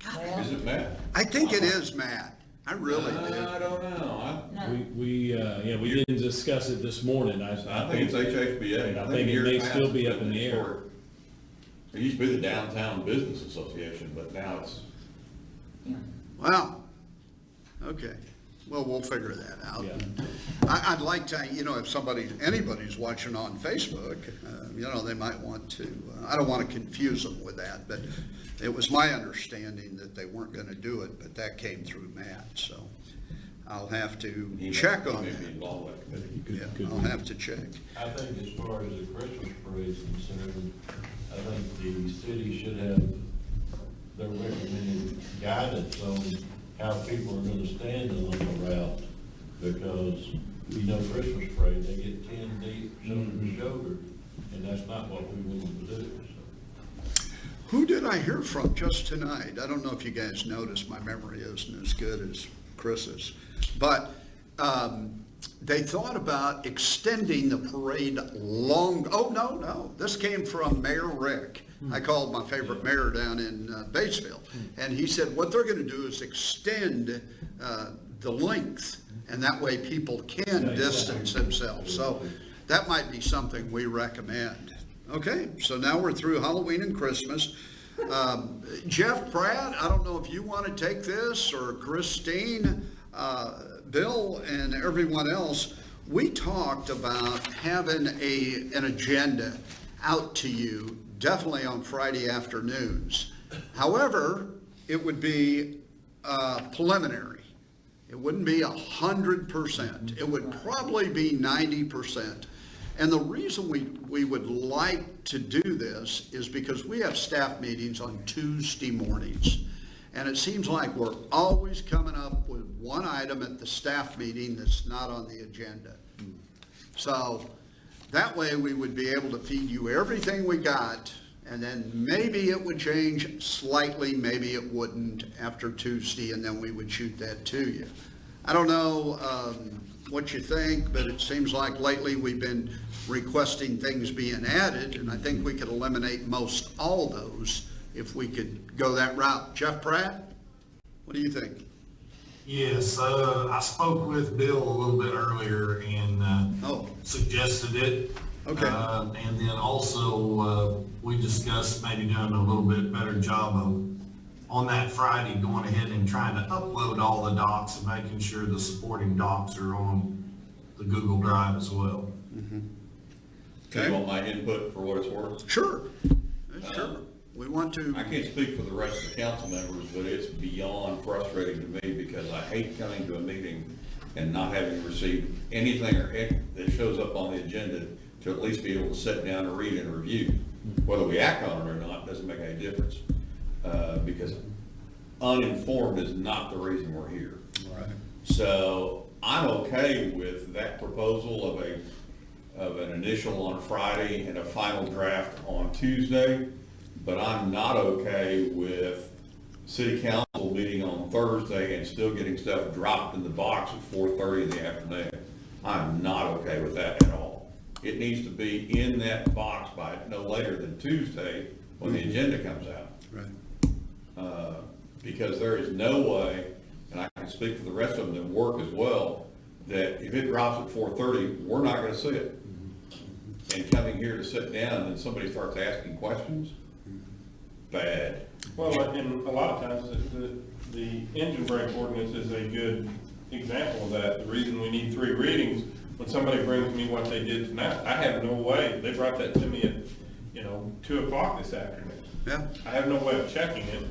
Well, Is it Matt? I think it is Matt. I really do. I don't know. no, We didn't discuss it this morning. I think it's HHBA. I think it may still be up in the air. It used to be the Downtown Business Association, but now it's, Wow. Okay. Well, we'll figure that out. Yeah. I'd like to, if anybody's watching on Facebook, they might want to, I don't want to confuse them with that, but it was my understanding that they weren't going to do it, but that came through Matt, so I'll have to check on that. Yeah, I'll have to check. I think as far as the Christmas parade is concerned, I think the city should have their recommended guidance on how people are gonna stand on the route, because Christmas parade, they get 10 deep, shoulder to shoulder, and that's not what we want to do, so. Who did I hear from just tonight? I don't know if you guys noticed, my memory isn't as good as Chris's, but they thought about extending the parade no, this came from Mayor Rick. I called my favorite mayor down in Batesville, and he said what they're going to do is extend the length, and that way people can distance themselves. So that might be something we recommend. Okay, so now we're through Halloween and Christmas. Jeff Pratt, I don't know if you want to take this, or Christine, Bill, and everyone else. We talked about having an agenda out to you, definitely on Friday afternoons. However, it would be preliminary. It wouldn't be 100%. It would probably be 90%. And the reason we would like to do this is because we have staff meetings on Tuesday mornings. And it seems like we're always coming up with one item at the staff meeting that's not on the agenda. So that way we would be able to feed you everything we got, and then maybe it would change slightly, maybe it wouldn't after Tuesday, and then we would shoot that to you. I don't know what you think, but it seems like lately we've been requesting things being added, and I think we could eliminate most all those if we could go that route. Jeff Pratt, what do you think? Yes, I spoke with Bill a little bit earlier and suggested it. Okay. And then also we discussed maybe doing a little bit better job of, on that Friday, going ahead and trying to upload all the docs and making sure the supporting docs are on the Google Drive as well. Do you want my input for what it's worth? Sure. Sure. We want to. I can't speak for the rest of the council members, but it's beyond frustrating to me because I hate coming to a meeting and not having received anything or that shows up on the agenda to at least be able to sit down and read and review. Whether we act on it or not doesn't make any difference, because uninformed is not the reason we're here. Right. So I'm okay with that proposal of an initial on Friday and a final draft on Tuesday. But I'm not okay with city council meeting on Thursday and still getting stuff dropped in the box at 4:30 in the afternoon. I'm not okay with that at all. It needs to be in that box by no later than Tuesday when the agenda comes out. Right. Because there is no way, and I can speak for the rest of them that work as well, that if it drops at 4:30, we're not gonna see it. And coming here to sit down and somebody starts asking questions, bad. Well, and a lot of times, the engine brake ordinance is a good example of that. The reason we need 3 readings, when somebody brings me what they did tonight, I have no way, they brought that to me at, 2 o'clock this afternoon. Yeah. I have no way of checking it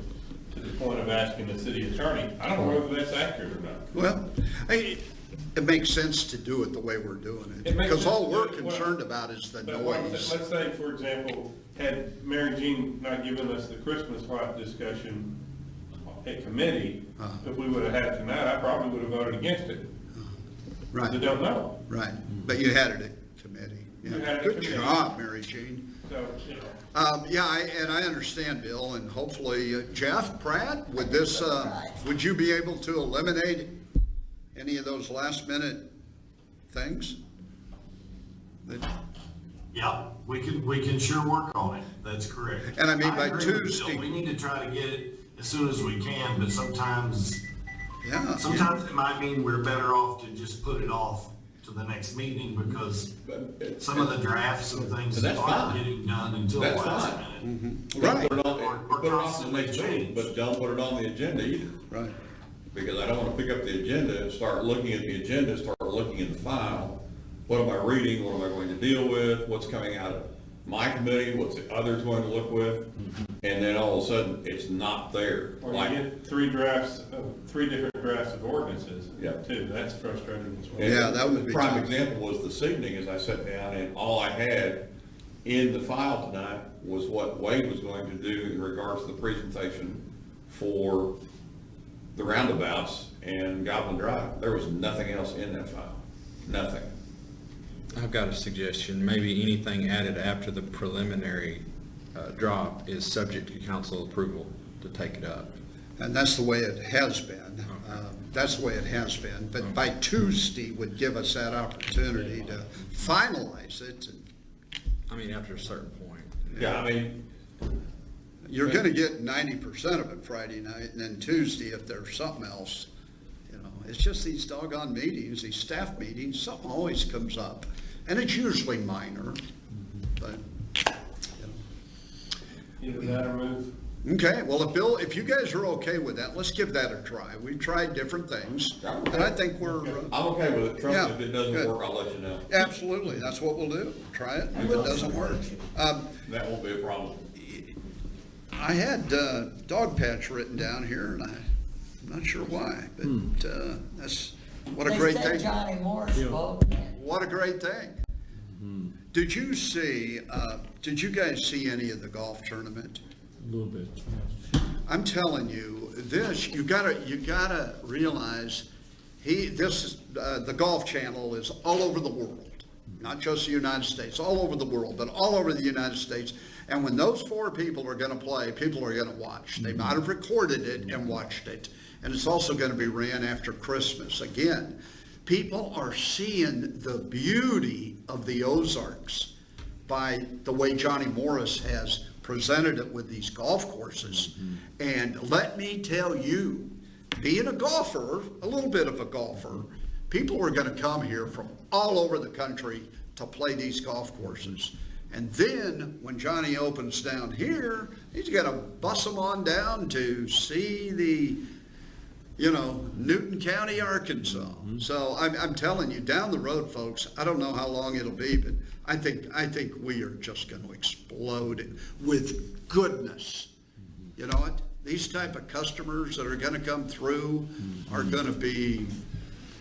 to the point of asking the city attorney. I don't know whether that's accurate or not. Well, it makes sense to do it the way we're doing it. Because all we're concerned about is the noise. Let's say, for example, had Mary Jean not given us the Christmas light discussion at committee, if we would have had it tonight, I probably would have voted against it. Right. I don't know. Right. But you had it at committee. Yeah. Good job, Mary Jean. So, and I understand, Bill, and hopefully, Jeff Pratt, would you be able to eliminate any of those last minute things? Yeah, we can sure work on it. That's correct. And I mean, by agree with Bill. Tuesday. We need to try to get it as soon as we can, but sometimes it might mean we're better off to just put it off to the next meeting because some of the drafts and things aren't getting done until the last minute. Right. But don't put it on the agenda either. Right. Because I don't want to pick up the agenda and start looking at the agenda, start looking in the file. What am I reading? What am I going to deal with? What's coming out of my committee? What's the others going to look with? And then all of a sudden, it's not there. Or you get 3 different drafts of ordinances, too. That's frustrating as well. Yeah, that would be The prime tough. example was this evening as I sat down and all I had in the file tonight was what Wade was going to do in regards to the presentation for the roundabouts and Goblin Drive. There was nothing else in that file. Nothing. I've got a suggestion. Maybe anything added after the preliminary drop is subject to council approval to take it up. And that's the way it has been. That's the way it has been. But by Tuesday would give us that opportunity to finalize it. I mean, after a certain point. Yeah, I mean, you're gonna get 90% of it Friday night, and then Tuesday, if there's something else, you know, it's just these doggone meetings, these staff meetings, something always comes up, and it's usually minor, but, Either that or move. okay, well, if you guys are okay with that, let's give that a try. We've tried different things, and I think we're. I'm okay with it. Trust Yeah, me, if it doesn't good. work, I'll let you know. Absolutely, that's what we'll do. Try it. If it doesn't work. That won't be a problem. I had dog patch written down here, and I'm not sure why, but that's, what a They great said thing. Johnny Morris spoke. What a great thing. Did you see, did you guys see any of the golf tournament? A little bit. I'm telling you, this, you gotta realize, the Golf Channel is all over the world, not just the United States, all over the world, but all over the United States. And when those four people are gonna play, people are gonna watch. They might have recorded it and watched it. And it's also gonna be ran after Christmas. Again, people are seeing the beauty of the Ozarks by the way Johnny Morris has presented it with these golf courses. And let me tell you, being a golfer, a little bit of a golfer, people are going to come here from all over the country to play these golf courses. And then when Johnny opens down here, he's going to bus them on down to see the, Newton County, Arkansas. So I'm telling you, down the road, folks, I don't know how long it'll be, but I think we are just going to explode with goodness. You know what? These type of customers that are going to come through are going to be,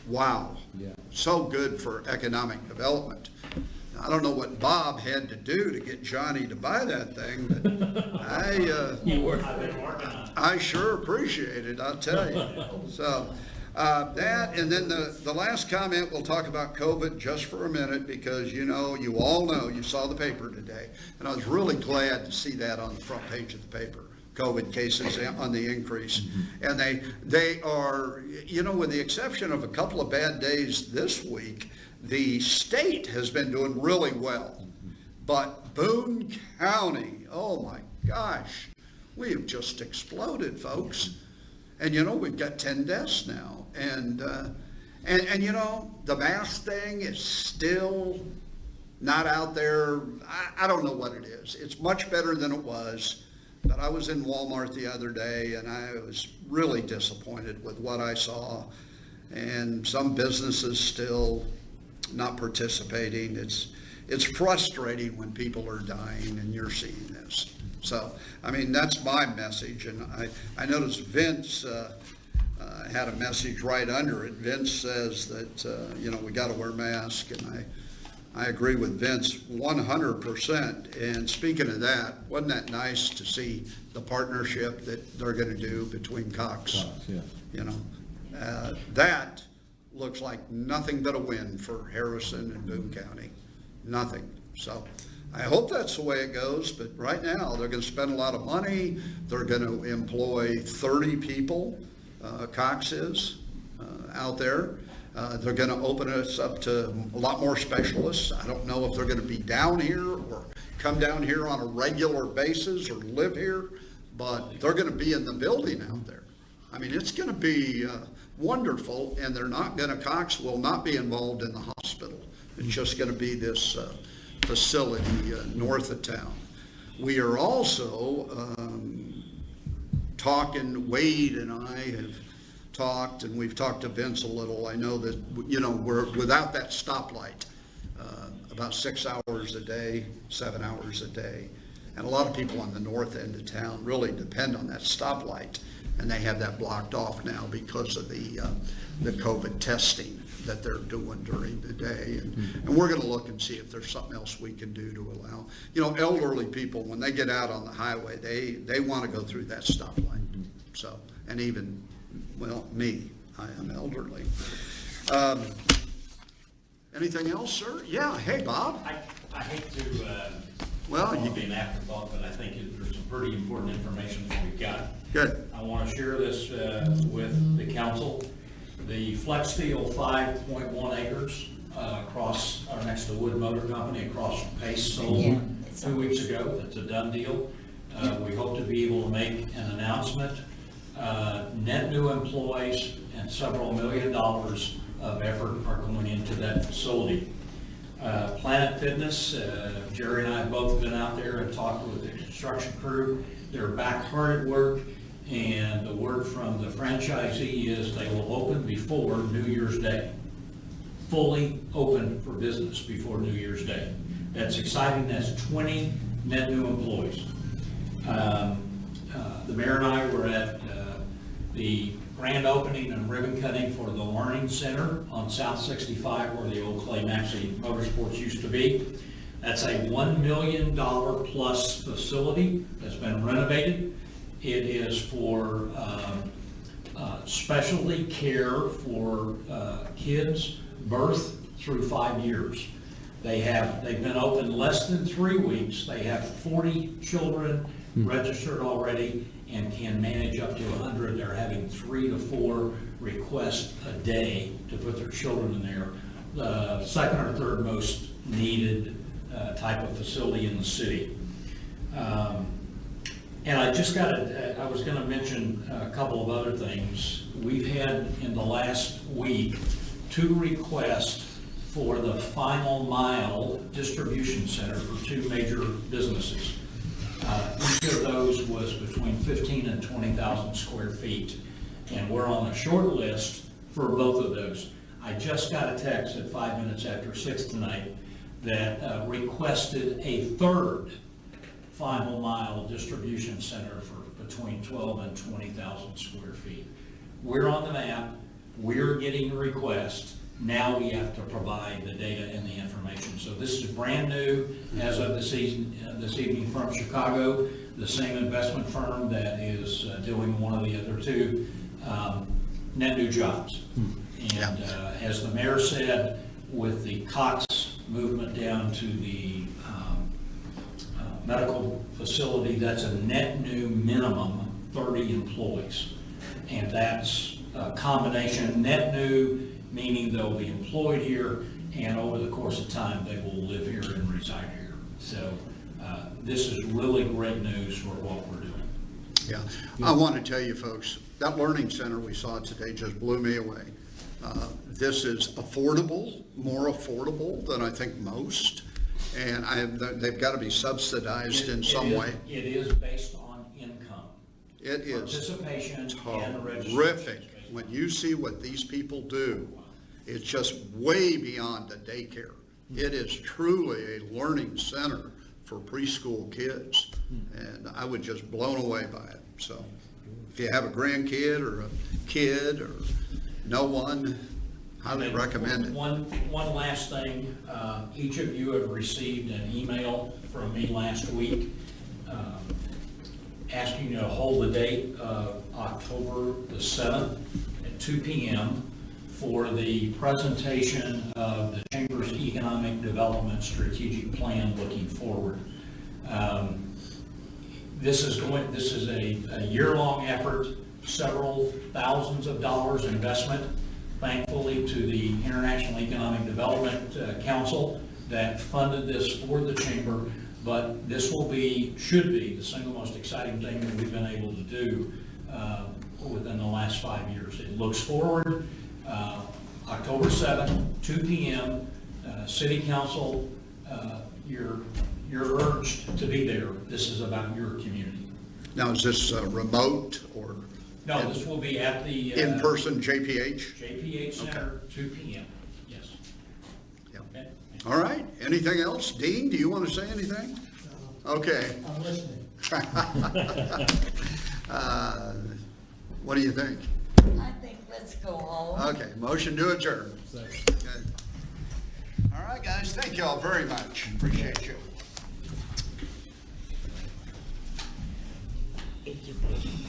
wow, so good for economic development. I don't know what Bob had to do to get Johnny to buy that thing, but I've been working on it. I sure appreciate it, I'll tell you. So that, and then the last comment, we'll talk about COVID just for a minute, because you all know, you saw the paper today, and I was really glad to see that on the front page of the paper. COVID cases on the increase. And they are, with the exception of a couple of bad days this week, the state has been doing really well. But Boone County, oh my gosh, we have just exploded, folks. And we've got 10 deaths now. And the mask thing is still not out there. I don't know what it is. It's much better than it was. But I was in Walmart the other day, and I was really disappointed with what I saw. And some businesses still not participating. It's frustrating when people are dying and you're seeing this. So, that's my message. And I noticed Vince had a message right under it. Vince says that, we got to wear masks, and I agree with Vince 100%. And speaking of that, wasn't that nice to see the partnership that they're going to do between Cox? That looks like nothing but a win for Harrison and Boone County. Nothing. So I hope that's the way it goes. But right now, they're going to spend a lot of money. They're going to employ 30 people, Cox is, out there. They're going to open us up to a lot more specialists. I don't know if they're going to be down here or come down here on a regular basis or live here, but they're going to be in the building out there. It's going to be wonderful, and Cox will not be involved in the hospital. It's just going to be this facility north of town. We are also talking, Wade and I have talked, and we've talked to Vince a little. I know that, we're without that stoplight about 6 hours a day, 7 hours a day. And a lot of people on the north end of town really depend on that stoplight, and they have that blocked off now because of the COVID testing that they're doing during the day. And we're going to look and see if there's something else we can do to allow, elderly people, when they get out on the highway, they want to go through that stoplight. So, and even, me, I am elderly. Anything else, sir? Yeah, hey, Bob. I hate to, be an afterthought, but I think there's some pretty important information that we've got. Good. I want to share this with the council. The Flex Steel 5.1 acres across, next to Wood Motor Company, across from Pace, sold 2 weeks ago. That's a done deal. We hope to be able to make an announcement. Net new employees and several $1 million of effort are going into that facility. Planet Fitness, Jerry and I have both been out there and talked with the construction crew. They're back hard at work, and the word from the franchisee is they will open before New Year's Day. Fully open for business before New Year's Day. That's exciting. That's 20 net new employees. The mayor and I were at the grand opening and ribbon cutting for the Learning Center on South 65, where the old Clay Maxey Motorsports used to be. That's a $1 million plus facility that's been renovated. It is for specialty care for kids birth through 5 years. They've been open less than 3 weeks. They have 40 children registered already and can manage up to 100. They're having 3 to 4 requests a day to put their children in there. The second or third most needed type of facility in the city. And I was going to mention a couple of other things. We've had in the last week 2 requests for the final mile distribution center for 2 major businesses. Each of those was between 15 and 20,000 square feet. And we're on a short list for both of those. I just got a text at 5 minutes after 6 tonight that requested a 3rd final mile distribution center for between 12 and 20,000 square feet. We're on the map. We're getting requests. Now we have to provide the data and the information. So this is brand new as of this evening from Chicago, the same investment firm that is doing one of the other 2 net new jobs. And as the mayor said, with the Cox movement down to the medical facility, that's a net new minimum 30 employees. And that's a combination net new, meaning they'll be employed here, and over the course of time, they will live here and reside here. So this is really great news for what we're doing. Yeah, I want to tell you folks, that learning center we saw today just blew me away. This is affordable, more affordable than I think most, and they've got to be subsidized in some way. It is based on income. It is participation and registration. Terrific. When you see what these people do, it's just way beyond a daycare. It is truly a learning center for preschool kids, and I was just blown away by it. So if you have a grandkid or a kid or no one, highly recommend it. One last thing, each of you have received an email from me last week asking you to hold the date of October the 7th at 2 p.m. for the presentation of the Chamber's Economic Development Strategic Plan looking forward. This is a year-long effort, several thousands of dollars investment, thankfully to the International Economic Development Council that funded this for the Chamber, but this should be the single most exciting thing that we've been able to do within the last 5 years. It looks forward, October 7th, 2 p.m., City Council, you're urged to be there. This is about your community. Now, is this remote or? No, this will be at the in-person JPH? JPH Center, okay. 2 p.m. Yes. Yeah. Okay. All right. Anything else? Dean, do you want to say anything? No. Okay. I'm listening. What do you think? I think let's go home. Okay. Motion to adjourn. Okay. All right, guys. Thank you all very much. Appreciate you. If you please.